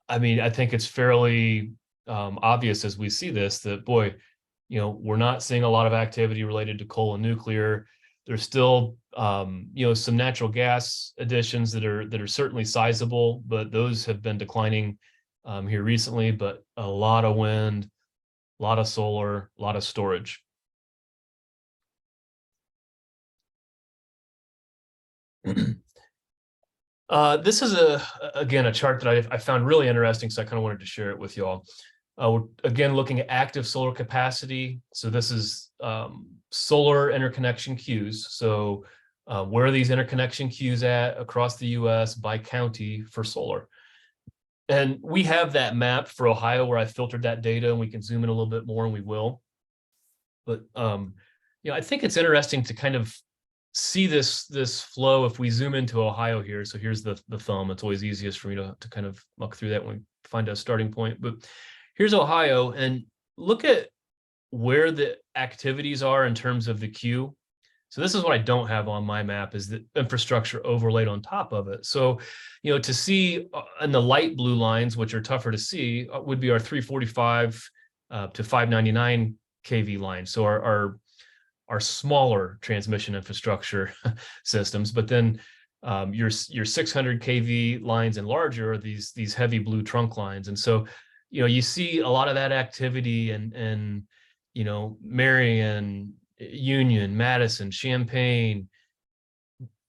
B: I mean, I think it's fairly obvious as we see this that, boy, we're not seeing a lot of activity related to coal and nuclear. There's still, some natural gas additions that are certainly sizable, but those have been declining here recently. But a lot of wind, a lot of solar, a lot of storage. This is again a chart that I found really interesting, so I kind of wanted to share it with y'all. We're again looking at active solar capacity. So this is solar interconnection queues. So where are these interconnection queues at across the U.S. by county for solar? And we have that map for Ohio where I filtered that data, and we can zoom in a little bit more, and we will. But I think it's interesting to kind of see this flow if we zoom into Ohio here. So here's the thumb. It's always easiest for me to kind of muck through that when we find a starting point. But here's Ohio, and look at where the activities are in terms of the queue. So this is what I don't have on my map, is the infrastructure overlaid on top of it. So, to see in the light blue lines, which are tougher to see, would be our 345 to 599 kV lines. So our smaller transmission infrastructure systems, but then your 600 kV lines and larger are these heavy blue trunk lines. And so, you see a lot of that activity in Marion, Union, Madison, Champaign.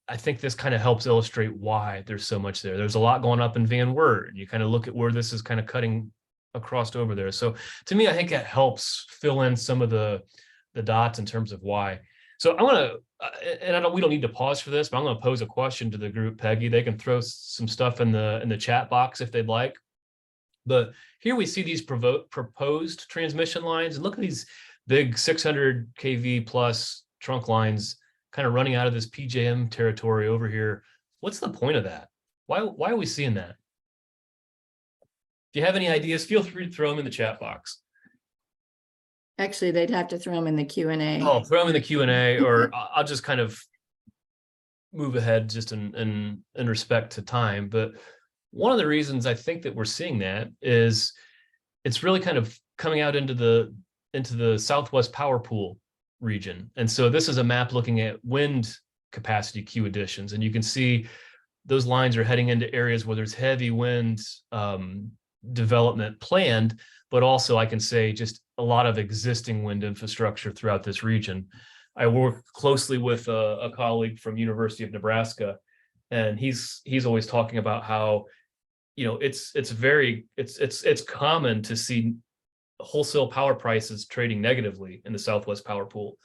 B: I think this kind of helps illustrate why there's so much there. There's a lot going up in Van Wert, and you kind of look at where this is kind of cutting across over there. So to me, I think that helps fill in some of the dots in terms of why. So I want to, and we don't need to pause for this, but I'm going to pose a question to the group, Peggy. They can throw some stuff in the chat box if they'd like. But here we see these proposed transmission lines, and look at these big 600 kV plus trunk lines kind of running out of this PJM territory over here. What's the point of that? Why are we seeing that? If you have any ideas, feel free to throw them in the chat box.
A: Actually, they'd have to throw them in the Q&A.
B: Oh, throw them in the Q&A, or I'll just kind of move ahead just in respect to time. But one of the reasons I think that we're seeing that is it's really kind of coming out into the Southwest Power Pool region. And so this is a map looking at wind capacity queue additions, and you can see those lines are heading into areas where there's heavy wind development planned, but also I can say just a lot of existing wind infrastructure throughout this region. I work closely with a colleague from University of Nebraska, and he's always talking about how, you know, it's common to see wholesale power prices trading negatively in the Southwest Power Pool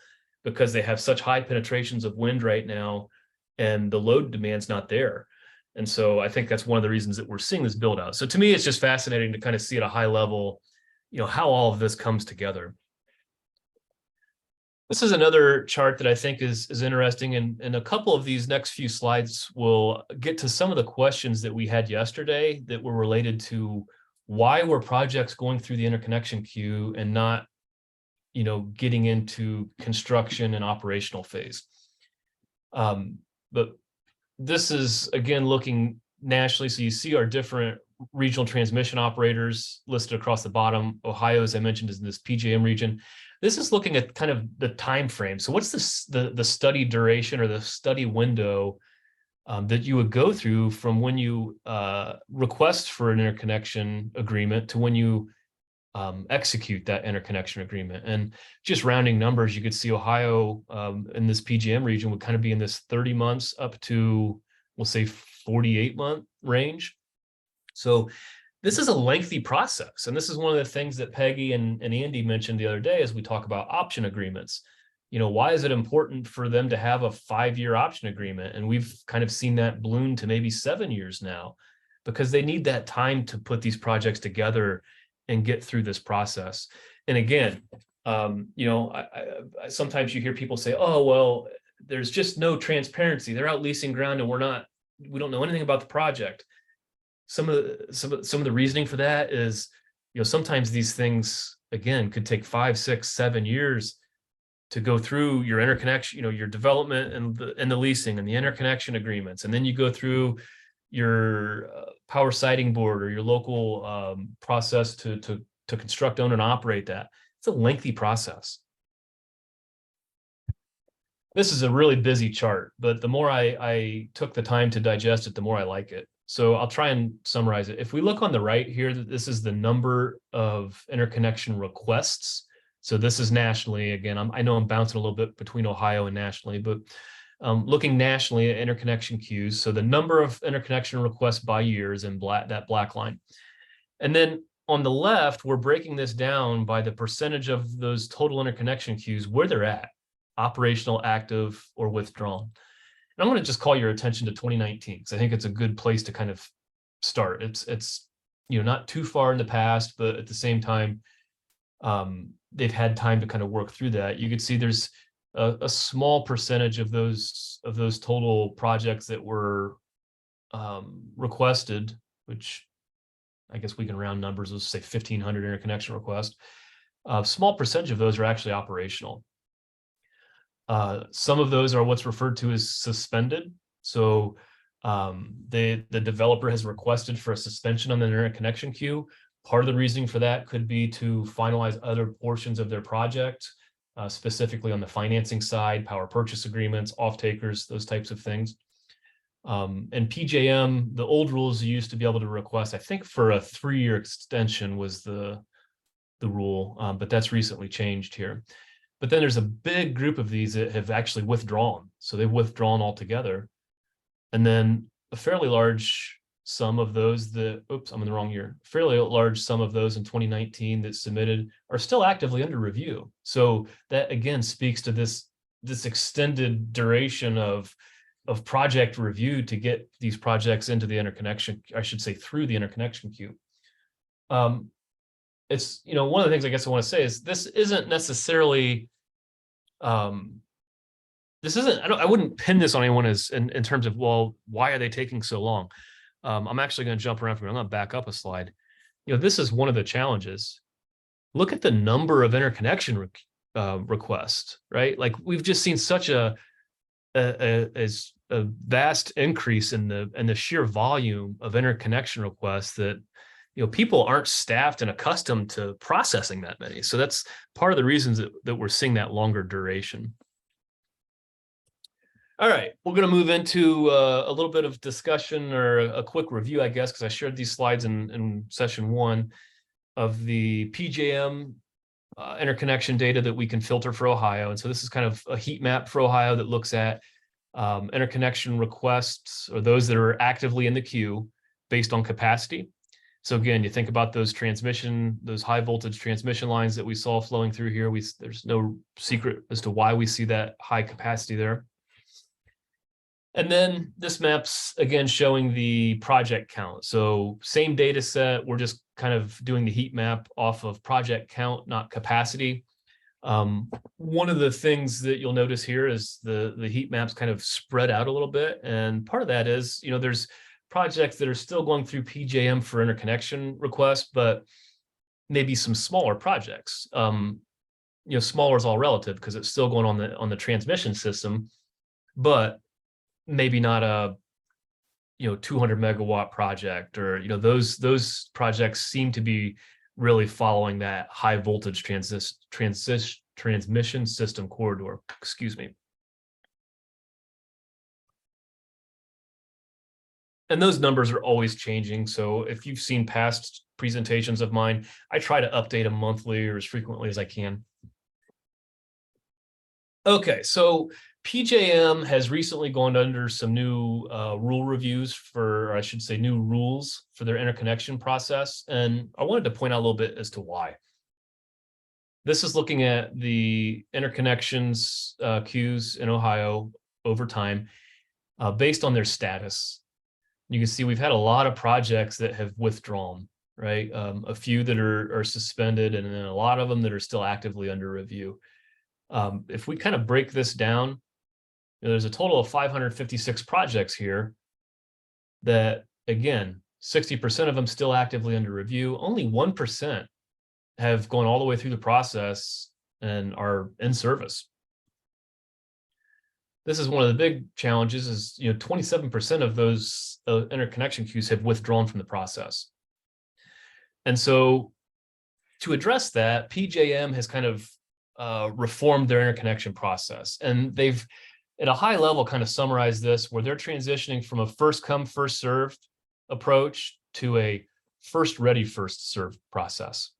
B: because they have such high penetrations of wind right now, and the load demand's not there. And so I think that's one of the reasons that we're seeing this build out. So to me, it's just fascinating to kind of see at a high level, you know, how all of this comes together. This is another chart that I think is interesting, and a couple of these next few slides will get to some of the questions that we had yesterday that were related to why were projects going through the interconnection queue and not, you know, getting into construction and operational phase. But this is, again, looking nationally. So you see our different regional transmission operators listed across the bottom. Ohio, as I mentioned, is in this PJM region. This is looking at kind of the time frame. So what's the study duration or the study window that you would go through from when you request for an interconnection agreement to when you execute that interconnection agreement? And just rounding numbers, you could see Ohio in this PJM region would kind of be in this 30 months up to, we'll say, 48-month range. So this is a lengthy process. And this is one of the things that Peggy and Andy mentioned the other day as we talk about option agreements. You know, why is it important for them to have a 5-year option agreement? And we've kind of seen that balloon to maybe 7 years now, because they need that time to put these projects together and get through this process. And again, you know, I sometimes you hear people say, oh, well, there's just no transparency. They're out leasing ground and we don't know anything about the project. Some of the reasoning for that is, you know, sometimes these things, again, could take 5, 6, 7 years to go through your interconnection, you know, your development and the leasing and the interconnection agreements. And then you go through your power siting board or your local process to construct, own, and operate that. It's a lengthy process. This is a really busy chart, but the more I took the time to digest it, the more I like it. So I'll try and summarize it. If we look on the right here, this is the number of interconnection requests. So this is nationally. Again, I know I'm bouncing a little bit between Ohio and nationally, but looking nationally at interconnection queues. So the number of interconnection requests by year is in that black line. And then on the left, we're breaking this down by the percentage of those total interconnection queues, where they're at, operational, active, or withdrawn. And I'm going to just call your attention to 2019, because I think it's a good place to kind of start. It's you know, not too far in the past, but at the same time, they've had time to kind of work through that. You could see there's a small percentage of those total projects that were requested, which I guess we can round numbers, let's say 1,500 interconnection requests. A small percentage of those are actually operational. Some of those are what's referred to as suspended. So the developer has requested for a suspension on the interconnection queue. Part of the reasoning for that could be to finalize other portions of their project, specifically on the financing side, power purchase agreements, off-takers, those types of things. And PJM, the old rules, you used to be able to request, I think, for a 3-year extension was the rule, but that's recently changed here. But then there's a big group of these that have actually withdrawn. So they've withdrawn altogether. And then a fairly large sum of those that, oops, I'm in the wrong year, fairly large sum of those in 2019 that submitted are still actively under review. So that, again, speaks to this extended duration of project review to get these projects into the interconnection, I should say, through the interconnection queue. It's, you know, one of the things I guess I want to say is this isn't necessarily, I wouldn't pin this on anyone as in terms of, well, why are they taking so long? I'm actually going to jump around from here. I'm going to back up a slide. You know, this is one of the challenges. Look at the number of interconnection requests, right? Like, we've just seen such a vast increase in the sheer volume of interconnection requests that, you know, people aren't staffed and accustomed to processing that many. So that's part of the reasons that we're seeing that longer duration. All right, we're going to move into a little bit of discussion, or a quick review, I guess, because I shared these slides in session 1 of the PJM interconnection data that we can filter for Ohio. And so this is kind of a heat map for Ohio that looks at interconnection requests, or those that are actively in the queue, based on capacity. So again, you think about those high voltage transmission lines that we saw flowing through here. There's no secret as to why we see that high capacity there. And then this map's again showing the project count. So same data set, we're just kind of doing the heat map off of project count, not capacity. One of the things that you'll notice here is the heat maps kind of spread out a little bit. And part of that is, there's projects that are still going through PJM for interconnection requests, but maybe some smaller projects. Smaller is all relative because it's still going on the transmission system, but maybe not a 200 megawatt project, or those projects seem to be really following that high voltage transmission system corridor. Excuse me. And those numbers are always changing. So if you've seen past presentations of mine, I try to update them monthly or as frequently as I can. Okay, so PJM has recently gone under some new rule reviews or I should say new rules for their interconnection process. And I wanted to point out a little bit as to why. This is looking at the interconnections queues in Ohio over time based on their status. You can see we've had a lot of projects that have withdrawn, right? A few that are suspended, and then a lot of them that are still actively under review. If we kind of break this down, there's a total of 556 projects here that, again, 60% of them still actively under review. Only 1% have gone all the way through the process and are in service. This is one of the big challenges is, 27% of those interconnection queues have withdrawn from the process. And so to address that, PJM has kind of reformed their interconnection process. And they've, at a high level, kind of summarized this, where they're transitioning from a first come, first served approach to a first ready, first served process.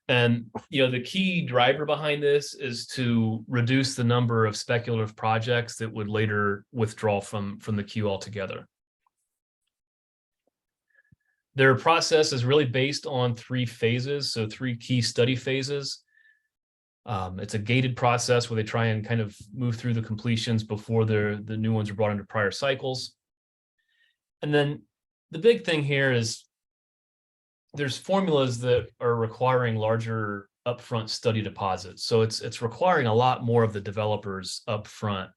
B: And, the key driver behind this is to reduce the number of speculative projects that would later withdraw from the queue altogether. Their process is really based on 3 phases, so 3 key study phases. It's a gated process where they try and kind of move through the completions before the new ones are brought into prior cycles. And then the big thing here is there's formulas that are requiring larger upfront study deposits. So it's requiring a lot more of the developers upfront,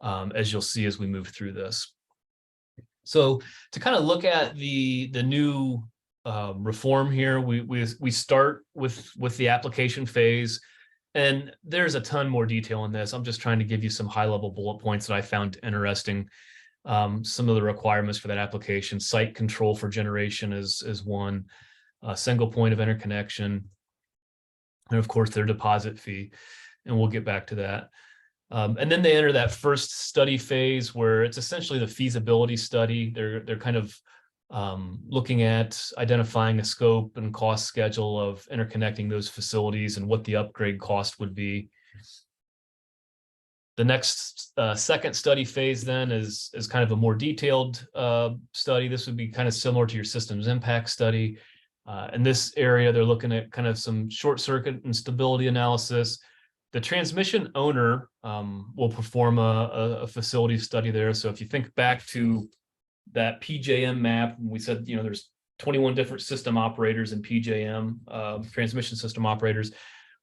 B: as you'll see as we move through this. So to kind of look at the new reform here, we start with the application phase. And there's a ton more detail in this. I'm just trying to give you some high-level bullet points that I found interesting. Some of the requirements for that application: site control for generation is one, a single point of interconnection, and of course their deposit fee. And we'll get back to that. And then they enter that first study phase where it's essentially the feasibility study. They're kind of looking at identifying the scope and cost schedule of interconnecting those facilities and what the upgrade cost would be. The next second study phase then is kind of a more detailed study. This would be kind of similar to your systems impact study. In this area, they're looking at kind of some short circuit and stability analysis. The transmission owner will perform a facility study there. So if you think back to that PJM map, we said, there's 21 different system operators in PJM, transmission system operators.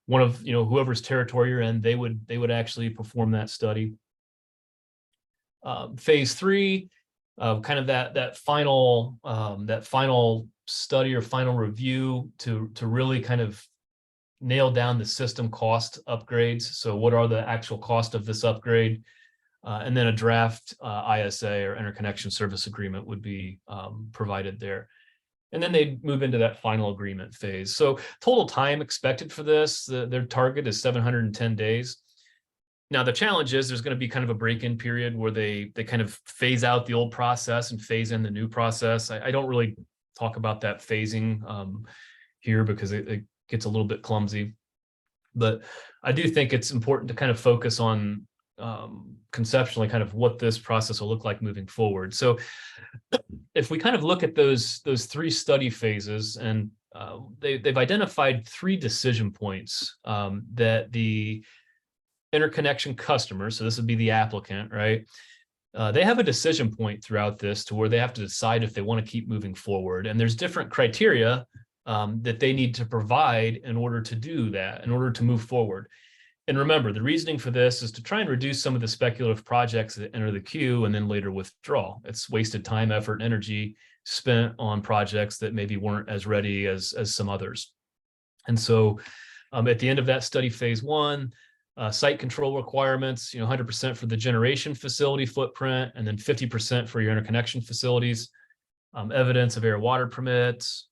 B: One of, whoever's territory you're in, they would actually perform that study. Phase 3, kind of that final study or final review to really kind of nail down the system cost upgrades. So what are the actual cost of this upgrade? And then a draft ISA or interconnection service agreement would be provided there. And then they move into that final agreement phase. So total time expected for this, their target is 710 days. Now, the challenge is there's going to be kind of a break-in period where they kind of phase out the old process and phase in the new process. I don't really talk about that phasing here because it gets a little bit clumsy. But I do think it's important to kind of focus on conceptually kind of what this process will look like moving forward. So if we kind of look at those three study phases, and they've identified three decision points that the interconnection customer, so this would be the applicant, right? They have a decision point throughout this to where they have to decide if they want to keep moving forward. And there's different criteria that they need to provide in order to do that, in order to move forward. And remember, the reasoning for this is to try and reduce some of the speculative projects that enter the queue and then later withdraw. It's wasted time, effort, and energy spent on projects that maybe weren't as ready as some others. And so at the end of that study phase one, site control requirements, 100% for the generation facility footprint, and then 50% for your interconnection facilities, evidence of air water permits,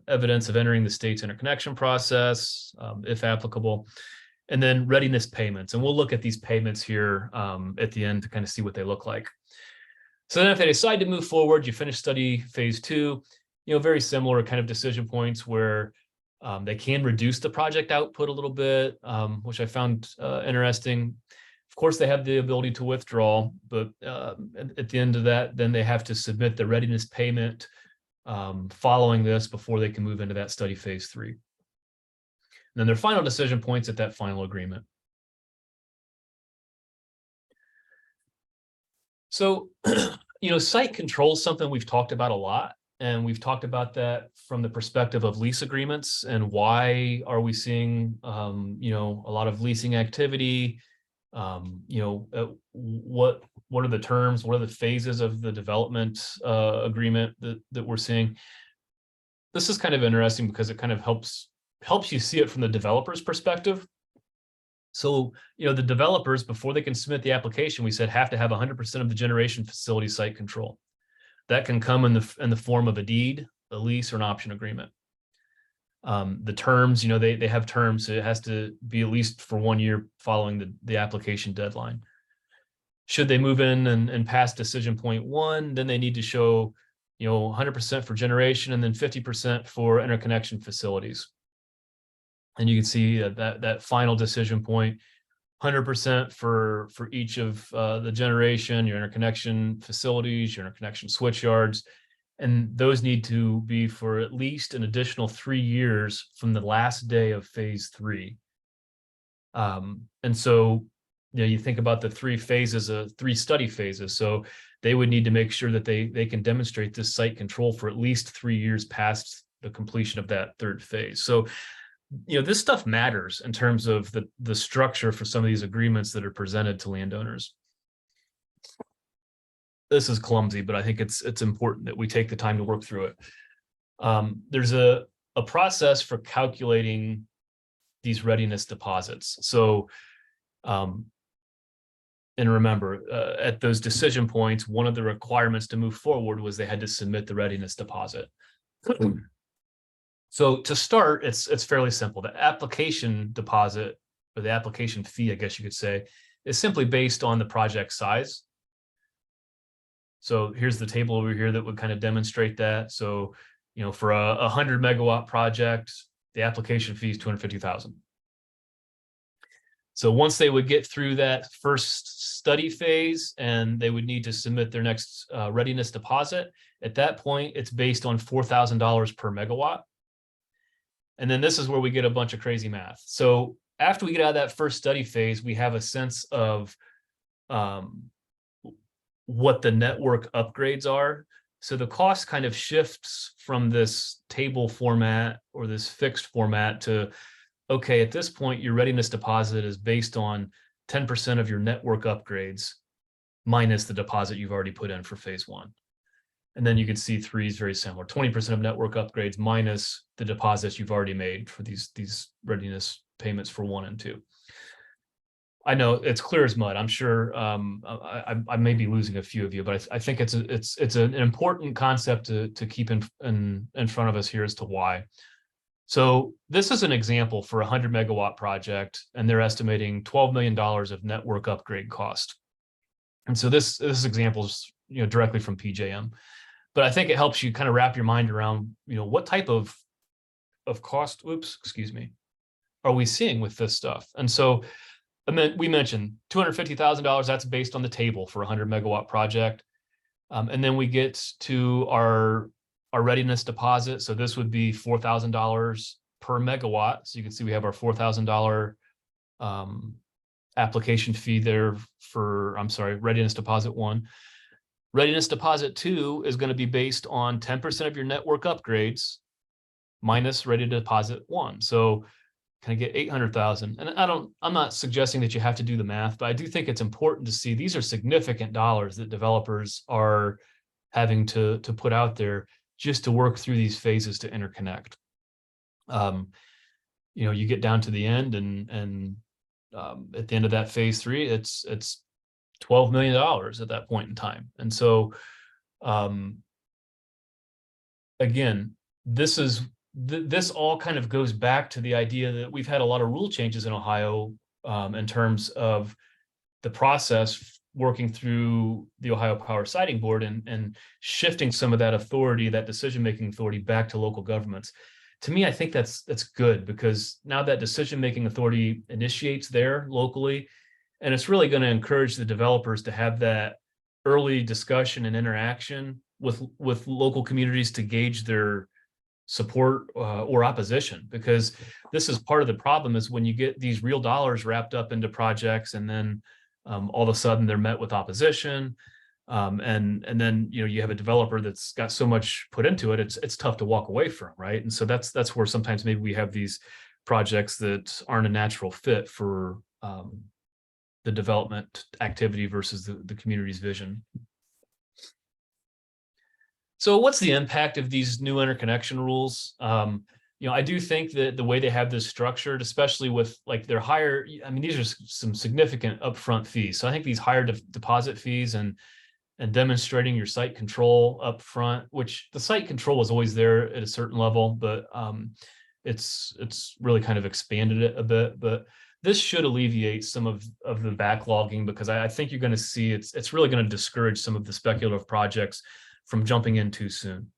B: evidence of entering the state's interconnection process, if applicable, and then readiness payments. And we'll look at these payments here at the end to kind of see what they look like. So then if they decide to move forward, you finish study phase two, very similar kind of decision points where they can reduce the project output a little bit, which I found interesting. Of course, they have the ability to withdraw, but at the end of that, then they have to submit the readiness payment following this before they can move into that study phase three. And then their final decision points at that final agreement. So, site control is something we've talked about a lot. And we've talked about that from the perspective of lease agreements and why are we seeing, a lot of leasing activity? What are the terms? What are the phases of the development agreement that we're seeing? This is kind of interesting because it kind of helps you see it from the developer's perspective. So, the developers, before they can submit the application, we said have to have 100% of the generation facility site control. That can come in the form of a deed, a lease, or an option agreement. The terms, they have terms. So it has to be at least for 1 year following the application deadline. Should they move in and pass decision point one, then they need to show, 100% for generation and then 50% for interconnection facilities. And you can see that final decision point, 100% for each of the generation, your interconnection facilities, your interconnection switch yards, and those need to be for at least an additional 3 years from the last day of phase three. And so, you think about the three phases, three study phases. So they would need to make sure that they can demonstrate this site control for at least 3 years past the completion of that third phase. So this stuff matters in terms of the structure for some of these agreements that are presented to landowners. This is clumsy, but I think it's important that we take the time to work through it. There's a process for calculating these readiness deposits. So, and remember, at those decision points, one of the requirements to move forward was they had to submit the readiness deposit. So to start, it's fairly simple. The application deposit, or the application fee, I guess you could say, is simply based on the project size. So here's the table over here that would kind of demonstrate that. So, for a 100 megawatt project, the application fee is $250,000. So once they would get through that first study phase and they would need to submit their next readiness deposit, at that point, it's based on $4,000 per megawatt. And then this is where we get a bunch of crazy math. So after we get out of that first study phase, we have a sense of what the network upgrades are. So the cost kind of shifts from this table format or this fixed format to, okay, at this point, your readiness deposit is based on 10% of your network upgrades minus the deposit you've already put in for phase one. And then you can see three is very similar, 20% of network upgrades minus the deposits you've already made for these readiness payments for one and two. I know it's clear as mud. I'm sure I may be losing a few of you, but I think it's an important concept to keep in front of us here as to why. So this is an example for a 100 megawatt project, and they're estimating $12 million of network upgrade cost. And so this example is directly from PJM. But I think it helps you kind of wrap your mind around, what type of cost, excuse me. are we seeing with this stuff? And so I mean, we mentioned $250,000, that's based on the table for a 100 megawatt project. And then we get to our readiness deposit. So this would be $4,000 per megawatt. So you can see we have our $4,000 application fee there for, I'm sorry, readiness deposit 1. Readiness deposit 2 is going to be based on 10% of your network upgrades minus ready deposit 1. So can I get 800,000? And I'm not suggesting that you have to do the math, but I do think it's important to see these are significant dollars that developers are having to put out there just to work through these phases to interconnect. You get down to the end and at the end of that phase 3, it's $12 million at that point in time. And so, again, this all kind of goes back to the idea that we've had a lot of rule changes in Ohio in terms of the process working through the Ohio Power Siting Board and shifting some of that authority, that decision-making authority back to local governments. To me, I think that's good, because now that decision-making authority initiates there locally, and it's really going to encourage the developers to have that early discussion and interaction with local communities to gauge their support or opposition, because this is part of the problem, is when you get these real dollars wrapped up into projects and then all of a sudden they're met with opposition, and then you have a developer that's got so much put into it, it's tough to walk away from, right? And so that's where sometimes maybe we have these projects that aren't a natural fit for the development activity versus the community's vision. So what's the impact of these new interconnection rules? I do think that the way they have this structured, especially with like their higher, I mean, these are some significant upfront fees. So I think these higher deposit fees and demonstrating your site control up front, which the site control was always there at a certain level, but it's really kind of expanded it a bit. But this should alleviate some of the backlogging, because I think you're going to see it's really going to discourage some of the speculative projects from jumping in too soon.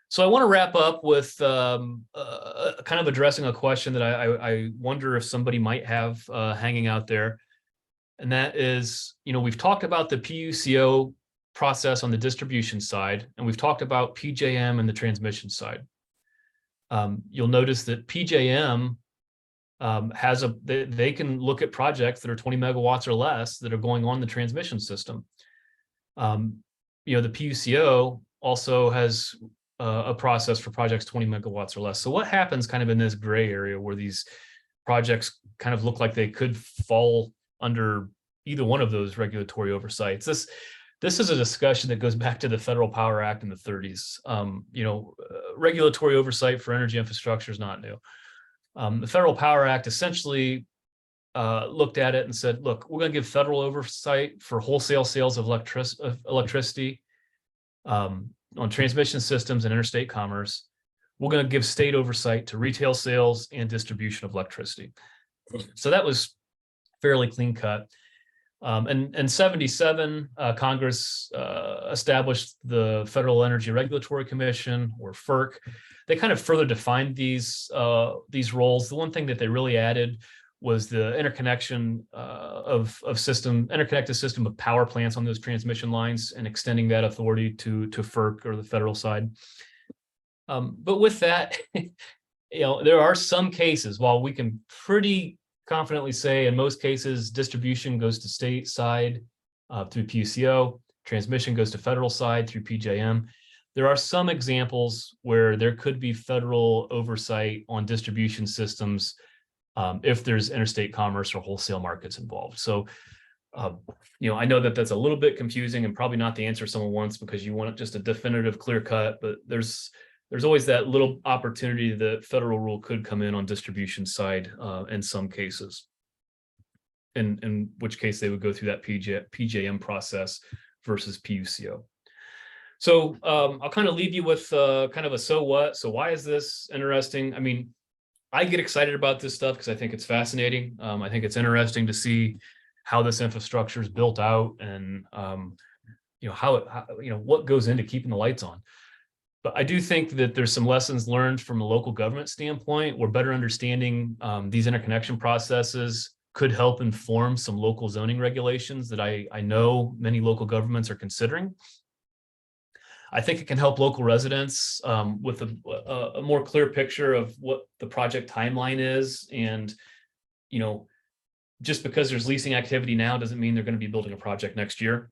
B: So I want to wrap up with kind of addressing a question that I wonder if somebody might have hanging out there. And that is, we've talked about the PUCO process on the distribution side, and we've talked about PJM and the transmission side. You'll notice that PJM they can look at projects that are 20 megawatts or less that are going on the transmission system. The PUCO also has a process for projects 20 megawatts or less. So what happens kind of in this gray area where these projects kind of look like they could fall under either one of those regulatory oversights? This is a discussion that goes back to the Federal Power Act in the 30s. Regulatory oversight for energy infrastructure is not new. The Federal Power Act essentially looked at it and said, look, we're going to give federal oversight for wholesale sales of electricity on transmission systems and interstate commerce. We're going to give state oversight to retail sales and distribution of electricity. So that was fairly clean cut. And in 77, Congress established the Federal Energy Regulatory Commission, or FERC. They kind of further defined these roles. The one thing that they really added was the interconnection interconnected system of power plants on those transmission lines, and extending that authority to FERC, or the federal side. But with that, there are some cases, while we can pretty confidently say in most cases distribution goes to state side through PUCO, transmission goes to federal side through PJM. There are some examples where there could be federal oversight on distribution systems if there's interstate commerce or wholesale markets involved. So, I know that that's a little bit confusing and probably not the answer someone wants, because you want just a definitive clear cut, but there's always that little opportunity that federal rule could come in on distribution side in some cases, in which case they would go through that PJM process versus PUCO. So I'll kind of leave you with kind of a so what. So why is this interesting? I mean, I get excited about this stuff because I think it's fascinating. I think it's interesting to see how this infrastructure is built out, and what goes into keeping the lights on. But I do think that there's some lessons learned from a local government standpoint, where better understanding these interconnection processes could help inform some local zoning regulations that I know many local governments are considering. I think it can help local residents with a more clear picture of what the project timeline is. And, you know, just because there's leasing activity now doesn't mean they're going to be building a project next year.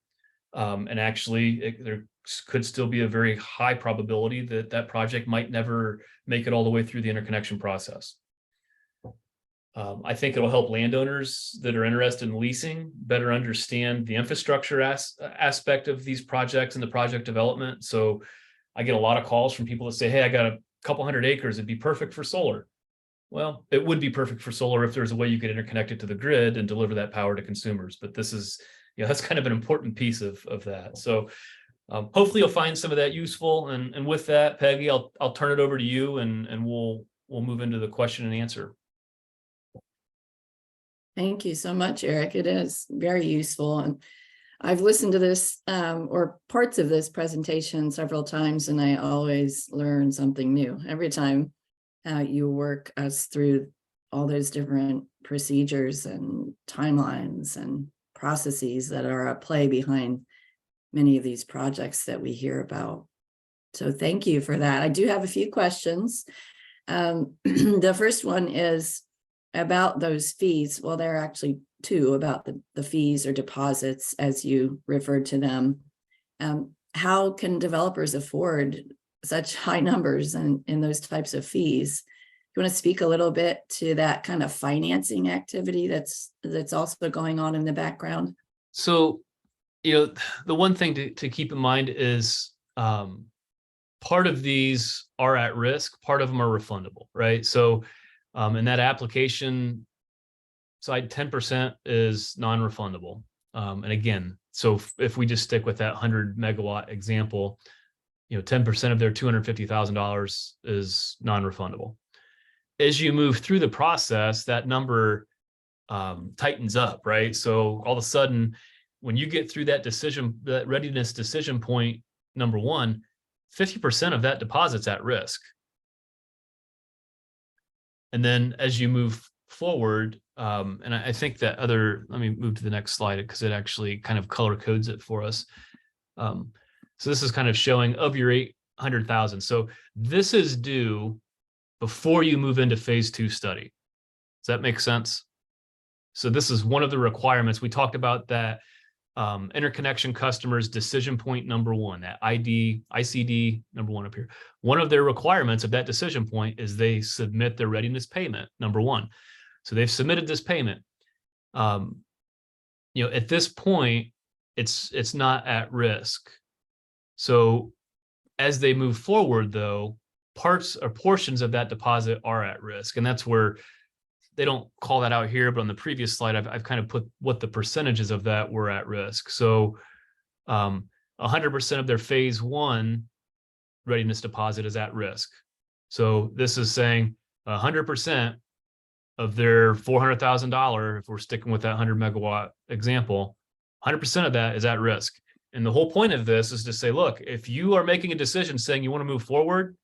B: And actually, there could still be a very high probability that that project might never make it all the way through the interconnection process. I think it'll help landowners that are interested in leasing better understand the infrastructure aspect of these projects and the project development. So I get a lot of calls from people that say, hey, I got a couple hundred acres, it'd be perfect for solar. Well, it would be perfect for solar if there's a way you could interconnect it to the grid and deliver that power to consumers. But this is, that's kind of an important piece of that. So hopefully you'll find some of that useful. And with that, Peggy, I'll turn it over to you, and we'll move into the question and answer.
A: Thank you so much, Eric. It is very useful. And I've listened to this or parts of this presentation several times, and I always learn something new every time you work us through all those different procedures and timelines and processes that are at play behind many of these projects that we hear about. So thank you for that. I do have a few questions. The first one is about those fees. Well, there are actually two, about the fees or deposits, as you referred to them. How can developers afford such high numbers in those types of fees? You want to speak a little bit to that kind of financing activity that's also going on in the background?
B: So, the one thing to keep in mind is part of these are at risk, part of them are refundable, right? So in that application side, 10% is non-refundable. And again, so if we just stick with that 100 megawatt example, 10% of their $250,000 is non-refundable. As you move through the process, that number tightens up, right? So all of a sudden, when you get through that readiness decision point, number one, 50% of that deposit's at risk. And then as you move forward, and I think that let me move to the next slide because it actually kind of color codes it for us. So this is kind of showing of your 800,000. So this is due before you move into phase 2 study. Does that make sense? So this is one of the requirements. We talked about that interconnection customers decision point number one, that ICD number one up here. One of their requirements of that decision point is they submit their readiness payment, number one. So they've submitted this payment. At this point, it's not at risk. So as they move forward, though, parts or portions of that deposit are at risk. And that's where they don't call that out here, but on the previous slide, I've kind of put what the percentages of that were at risk. So 100% of their phase 1 readiness deposit is at risk. So this is saying 100% of their $400,000, if we're sticking with that 100 megawatt example, 100% of that is at risk. And the whole point of this is to say, look, if you are making a decision saying you want to move forward,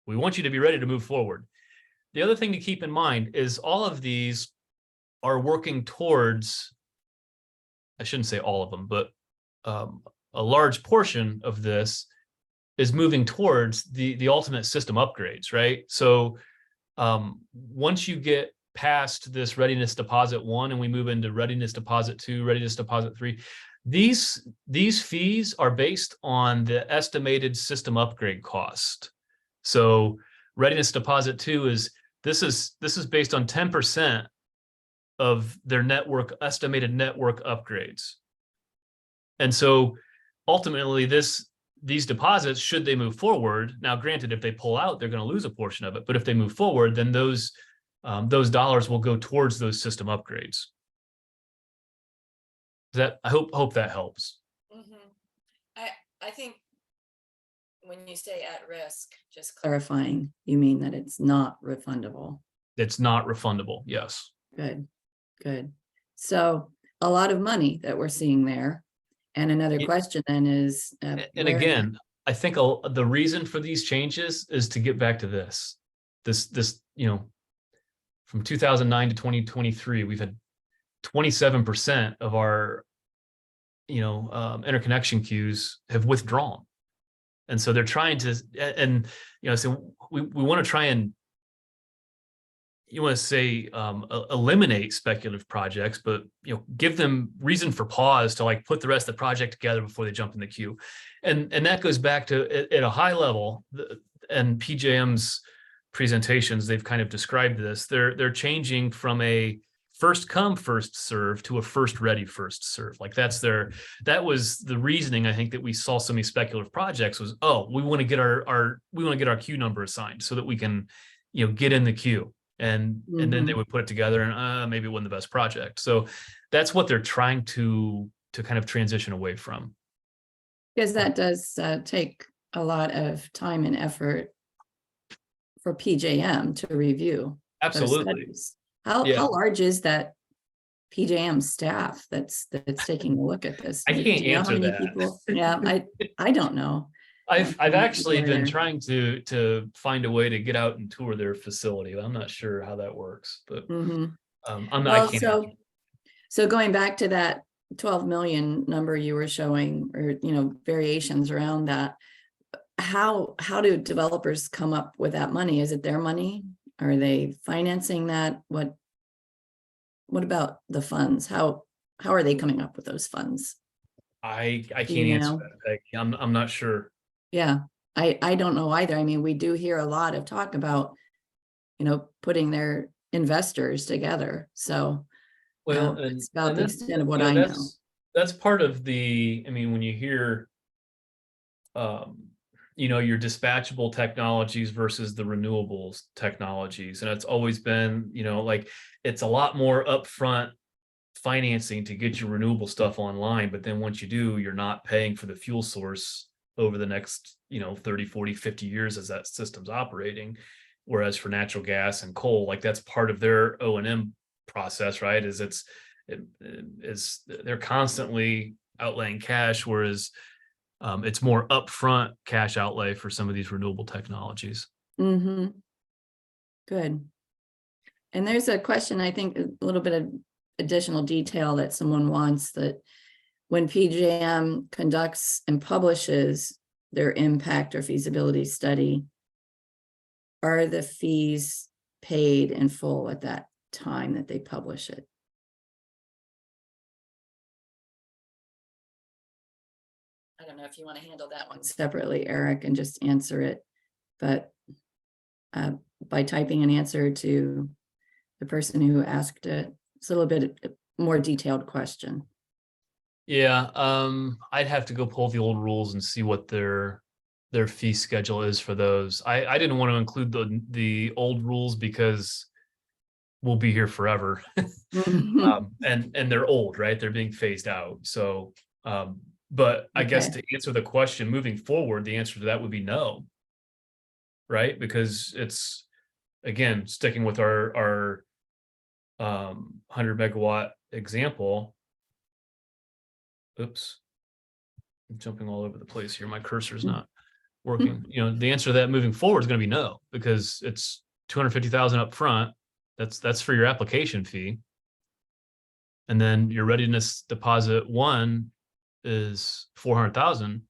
B: we want you to be ready to move forward. The other thing to keep in mind is all of these are working towards, I shouldn't say all of them, but a large portion of this is moving towards the ultimate system upgrades, right? So once you get past this readiness deposit 1 and we move into readiness deposit 2, readiness deposit 3, these fees are based on the estimated system upgrade cost. So readiness deposit 2 is this is based on 10% of their estimated network upgrades. And so ultimately these deposits, should they move forward, now granted, if they pull out, they're going to lose a portion of it, but if they move forward, then those dollars will go towards those system upgrades. I hope that helps.
A: Mm-hmm. I think when you say at risk, just clarifying, you mean that it's not refundable.
B: It's not refundable. Yes.
A: Good. So a lot of money that we're seeing there. And another question then is,
B: and again, I think the reason for these changes is to get back to this, from 2009 to 2023, we've had 27% of our, interconnection queues have withdrawn. And so they're trying to, and, so we want to try and, eliminate speculative projects, but, give them reason for pause to like put the rest of the project together before they jump in the queue. And that goes back to at a high level, and PJM's presentations, they've kind of described this. They're changing from a first come, first serve to a first ready, first serve. Like that was the reasoning, I think, that we saw so many speculative projects was, oh, we want to get our queue number assigned so that we can, get in the queue. And then they would put it together and maybe it wasn't the best project. So that's what they're trying to kind of transition away from.
A: Because that does take a lot of time and effort for PJM to review.
B: Absolutely.
A: How large is that PJM staff that's taking a look at this?
B: I
A: Do
B: can't
A: you know
B: answer
A: how many
B: that.
A: people? Yeah, I don't know.
B: I've actually been trying to find a way to get out and tour their facility. I'm not sure how that works, but I can't.
A: So going back to that 12 million number you were showing, or variations around that, how do developers come up with that money? Is it their money? Are they financing that? What about the funds? How are they coming up with those funds?
B: I can't answer that, Peggy. I'm not sure.
A: Yeah, I don't know either. I mean, we do hear a lot of talk about, putting their investors together. So
B: well,
A: it's about the extent of what I know.
B: That's part of the, I mean, when you hear your dispatchable technologies versus the renewables technologies, and it's always been, like it's a lot more upfront financing to get your renewable stuff online, but then once you do, you're not paying for the fuel source over the next 30, 40, 50 years as that system's operating. Whereas for natural gas and coal, like that's part of their O&M process, right? Is they're constantly outlaying cash, whereas it's more upfront cash outlay for some of these renewable technologies.
A: Mm-hmm. Good. And there's a question, I think, a little bit of additional detail that someone wants, that when PJM conducts and publishes their impact or feasibility study, are the fees paid in full at that time that they publish it? I don't know if you want to handle that one separately, Eric, and just answer it, but by typing an answer to the person who asked it, it's a little bit more detailed question.
B: Yeah, I'd have to go pull the old rules and see what their fee schedule is for those. I didn't want to include the old rules because we'll be here forever. And they're old, right? They're being phased out. So but I guess to answer the question moving forward, the answer to that would be no. Right? Because it's, again, sticking with our 100 megawatt example. Oops, I'm jumping all over the place here. My cursor's not working. The answer to that moving forward is going to be no, because it's 250,000 up front. That's for your application fee. And then your readiness deposit one is 400,000.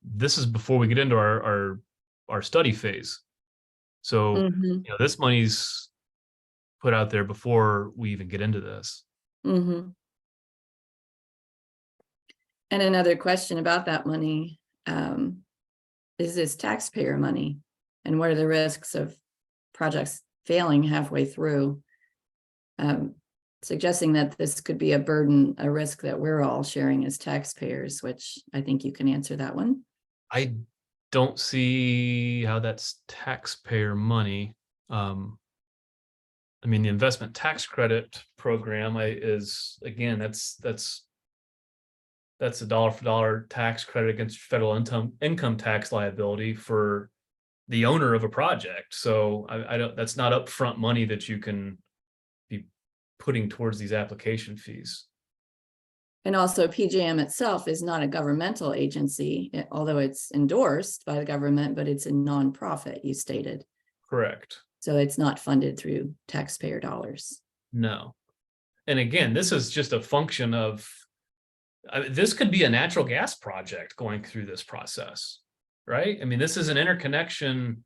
B: This is before we get into our study phase. So, this money's put out there before we even get into this.
A: And another question about that money, is this taxpayer money? And what are the risks of projects failing halfway through? Suggesting that this could be a burden, a risk that we're all sharing as taxpayers, which I think you can answer that one.
B: I don't see how that's taxpayer money. I mean, the investment tax credit program is, again, that's a dollar for dollar tax credit against federal income tax liability for the owner of a project. So I don't, that's not upfront money that you can be putting towards these application fees.
A: And also PJM itself is not a governmental agency, although it's endorsed by the government, but it's a nonprofit, you stated.
B: Correct.
A: So it's not funded through taxpayer dollars.
B: No. And again, this is just a function of, this could be a natural gas project going through this process, right? I mean, this is an interconnection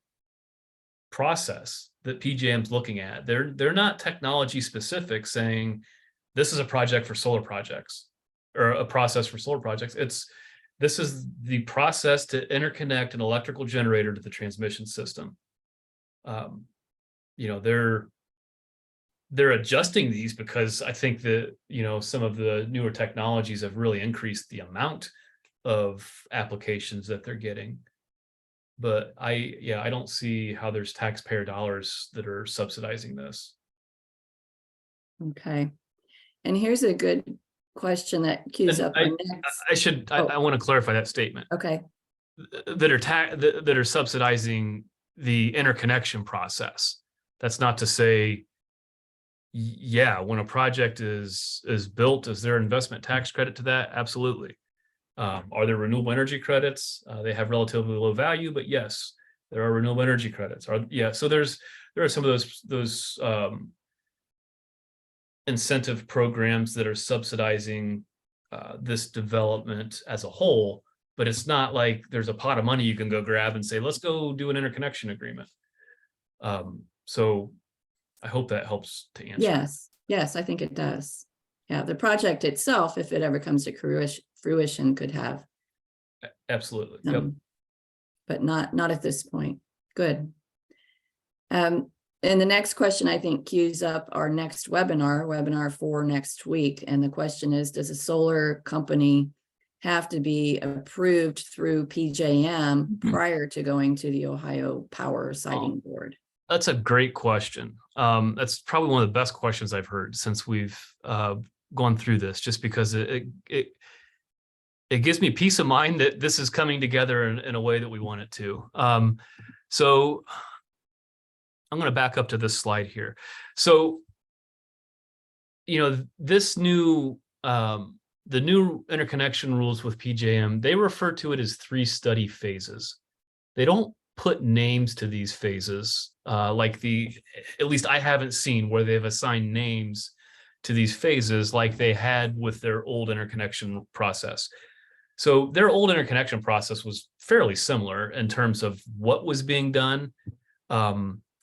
B: process that PJM's looking at. They're not technology specific saying this is a project for solar projects or a process for solar projects. This is the process to interconnect an electrical generator to the transmission system. You know, they're adjusting these because I think that, you know, some of the newer technologies have really increased the amount of applications that they're getting. But I don't see how there's taxpayer dollars that are subsidizing this.
A: Okay. And here's a good question that cues
B: And
A: up our next.
B: I want to clarify that statement.
A: Okay.
B: That are subsidizing the interconnection process. That's not to say, yeah, when a project is built, is there investment tax credit to that? Absolutely. Are there renewable energy credits? They have relatively low value, but yes, there are renewable energy credits. So there are some of those incentive programs that are subsidizing this development as a whole, but it's not like there's a pot of money you can go grab and say, let's go do an interconnection agreement. So I hope that helps to answer.
A: Yes, I think it does. Yeah, the project itself, if it ever comes to fruition, could have.
B: Absolutely. Yep.
A: But not at this point. Good. And the next question, I think, cues up our next webinar for next week. And the question is, does a solar company have to be approved through PJM prior to going to the Ohio Power Siting Board?
B: That's a great question. That's probably one of the best questions I've heard since we've gone through this, just because it gives me peace of mind that this is coming together in a way that we want it to. So I'm going to back up to this slide here. So, you know, this new, the new interconnection rules with PJM, they refer to it as 3 study phases. They don't put names to these phases, at least I haven't seen where they've assigned names to these phases like they had with their old interconnection process. So their old interconnection process was fairly similar in terms of what was being done.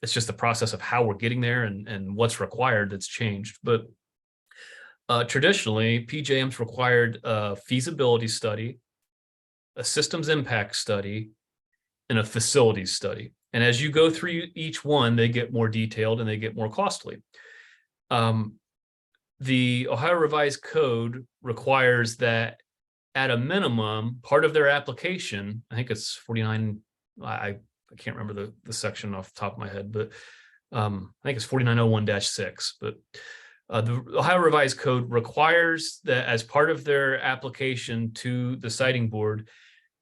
B: It's just the process of how we're getting there and what's required that's changed. But traditionally, PJM's required a feasibility study, a systems impact study, and a facilities study. And as you go through each one, they get more detailed and they get more costly. The Ohio Revised Code requires that at a minimum, part of their application, I think it's 49, I can't remember the section off the top of my head, but I think it's 4901-6. But the Ohio Revised Code requires that as part of their application to the siting board,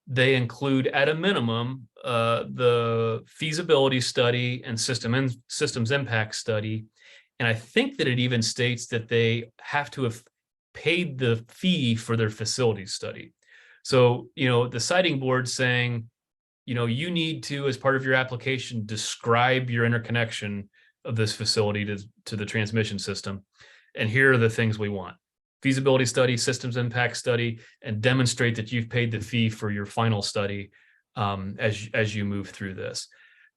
B: they include at a minimum the feasibility study and systems impact study. And I think that it even states that they have to have paid the fee for their facilities study. So, you know, the siting board saying, you know, you need to, as part of your application, describe your interconnection of this facility to the transmission system. And here are the things we want: feasibility study, systems impact study, and demonstrate that you've paid the fee for your final study as you move through this.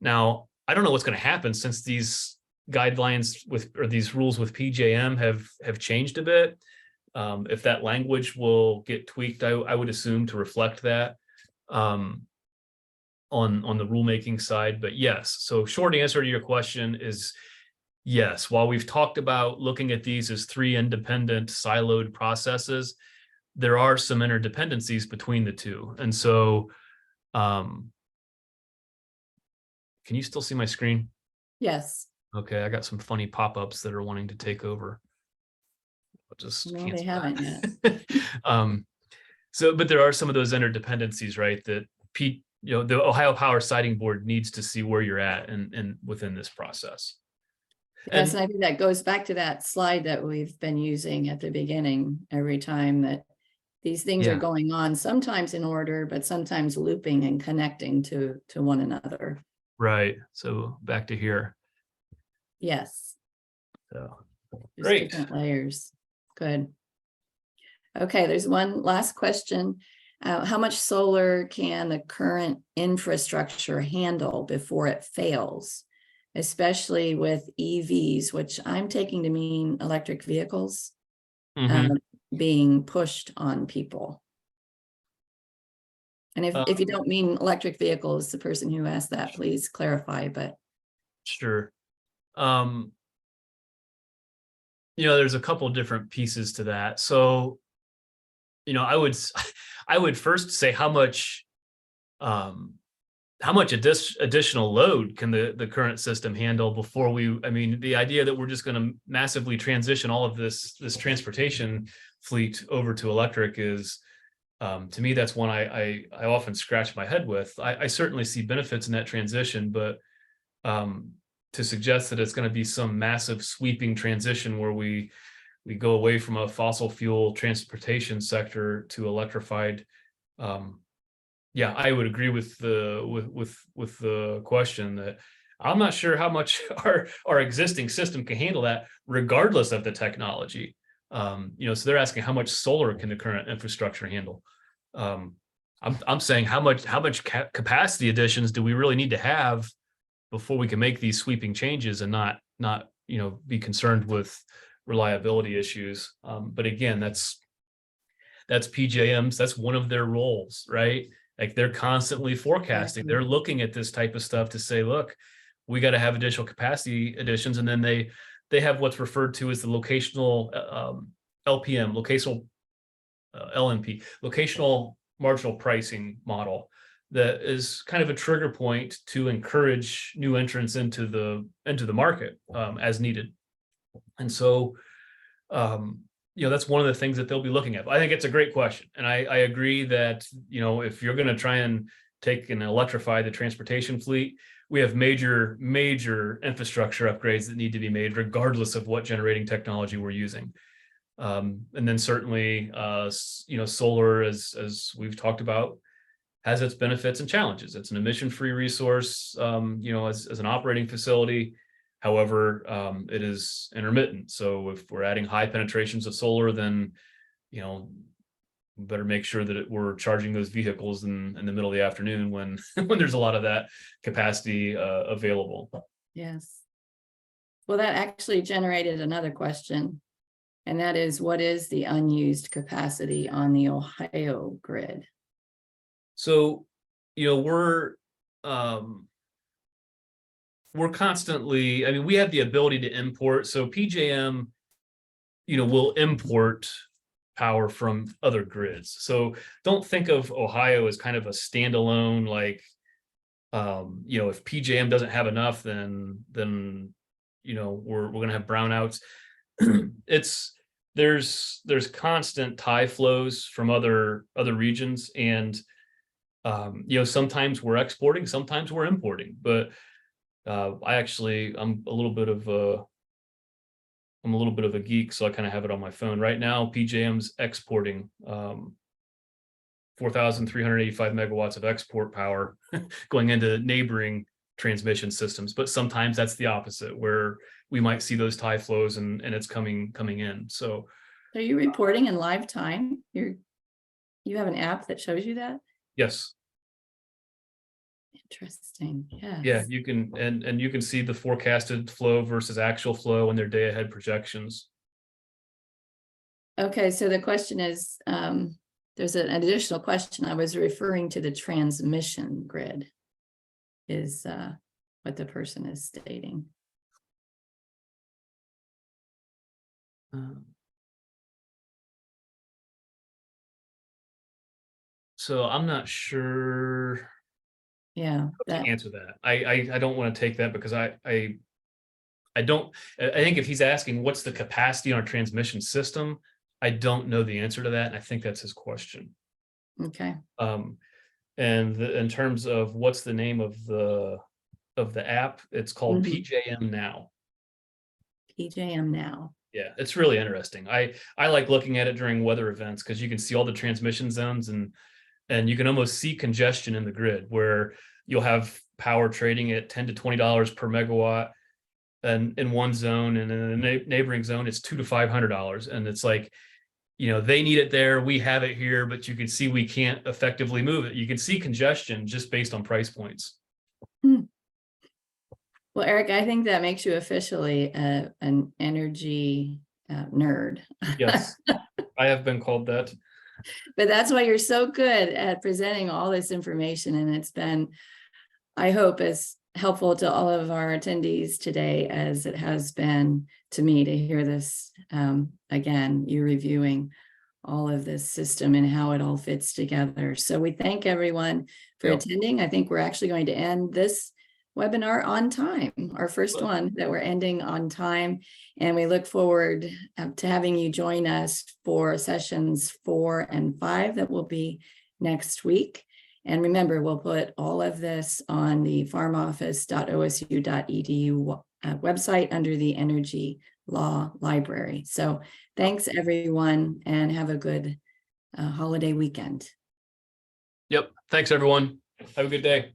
B: Now, I don't know what's going to happen since these guidelines or these rules with PJM have changed a bit. If that language will get tweaked, I would assume, to reflect that on the rulemaking side. But yes, so short answer to your question is yes. While we've talked about looking at these as 3 independent siloed processes, there are some interdependencies between the two. And so, can you still see my screen?
A: Yes.
B: Okay, I got some funny pop-ups that are wanting to take over. I'll just
A: No,
B: cancel
A: they haven't
B: that. Yet. But there are some of those interdependencies, right? That the Ohio Power Siting Board needs to see where you're at and within this process.
A: Yes,
B: And
A: and I think that goes back to that slide that we've been using at the beginning, every time that these things are
B: yeah,
A: going on, sometimes in order, but sometimes looping and connecting to one another.
B: right. So back to here.
A: Yes,
B: So
A: just
B: great.
A: different layers. Good. Okay, there's one last question. How much solar can the current infrastructure handle before it fails? Especially with EVs, which I'm taking to mean electric vehicles,
B: Mhm.
A: being pushed on people. And if you
B: Um,
A: don't mean electric vehicles, the person who asked that, please clarify, but
B: sure. Um, there's a couple different pieces to that. So, I would first say um, how much additional load can the current system handle before I mean, the idea that we're just going to massively transition all of this transportation fleet over to electric is, to me, that's one I often scratch my head with. I certainly see benefits in that transition, but um, to suggest that it's going to be some massive sweeping transition where we go away from a fossil fuel transportation sector to electrified. Um, yeah, I would agree with the question that I'm not sure how much our existing system can handle that, regardless of the technology. So they're asking how much solar can the current infrastructure handle. Um, I'm saying how much capacity additions do we really need to have before we can make these sweeping changes and not be concerned with reliability issues. But again, that's PJM's, that's one of their roles, right? Like they're constantly forecasting.
A: exactly.
B: They're looking at this type of stuff to say, look, we got to have additional capacity additions, and then they have what's referred to as the locational LPM, locational LNP, locational marginal pricing model, that is kind of a trigger point to encourage new entrants into the market as needed. And so that's one of the things that they'll be looking at. I think it's a great question. And I agree that, if you're going to try and take and electrify the transportation fleet, we have major infrastructure upgrades that need to be made, regardless of what generating technology we're using. And then certainly, solar, as we've talked about, has its benefits and challenges. It's an emission-free resource, as an operating facility. However, it is intermittent. So if we're adding high penetrations of solar, then, we better make sure that we're charging those vehicles in the middle of the afternoon when when there's a lot of that capacity available.
A: Yes. Well, that actually generated another question, and that is, what is the unused capacity on the Ohio grid?
B: So, um, we're constantly, I mean, we have the ability to import. So PJM, will import power from other grids. So don't think of Ohio as kind of a standalone, like, if PJM doesn't have enough, then we're going to have brownouts. it's there's constant tie flows from other regions, and sometimes we're exporting, sometimes we're importing. But I'm a little bit of a geek, so I kind of have it on my phone right now. PJM's exporting 4,385 megawatts of export power going into neighboring transmission systems. But sometimes that's the opposite, where we might see those tie flows and it's coming in. So
A: Are you reporting in live time? You have an app that shows you that?
B: yes,
A: Interesting.
B: yeah,
A: Yes.
B: you can, and you can see the forecasted flow versus actual flow and their day ahead projections.
A: Okay, so the question is, there's an additional question. I was referring to the transmission grid, is what the person is stating.
B: So I'm not sure
A: Yeah,
B: to
A: that,
B: answer that. I don't want to take that because I don't, I think if he's asking what's the capacity on our transmission system, I don't know the answer to that. And I think that's his question.
A: okay.
B: And in terms of what's the name of the app, it's called
A: Mhm.
B: PJM Now.
A: PJM now.
B: Yeah, it's really interesting. I like looking at it during weather events because you can see all the transmission zones and you can almost see congestion in the grid where you'll have power trading at $10 to $20 per megawatt and in one zone, and in a neighboring zone it's $200 to $500, and it's like, they need it there, we have it here, but you can see we can't effectively move it. You can see congestion just based on price points.
A: Well, Eric, I think that makes you officially an energy nerd.
B: Yes, I have been called that.
A: But that's why you're so good at presenting all this information. And it's been, I hope, as helpful to all of our attendees today as it has been to me to hear this. Again, you reviewing all of this system and how it all fits together. So we thank everyone for attending. I think we're actually going to end this webinar on time, our first one that we're ending on time. And we look forward to having you join us for sessions 4 and 5 that will be next week. And remember, we'll put all of this on the farmoffice.osu.edu website under the Energy Law Library. So thanks, everyone, and have a good holiday weekend.
B: Yep. Thanks, everyone. Have a good day.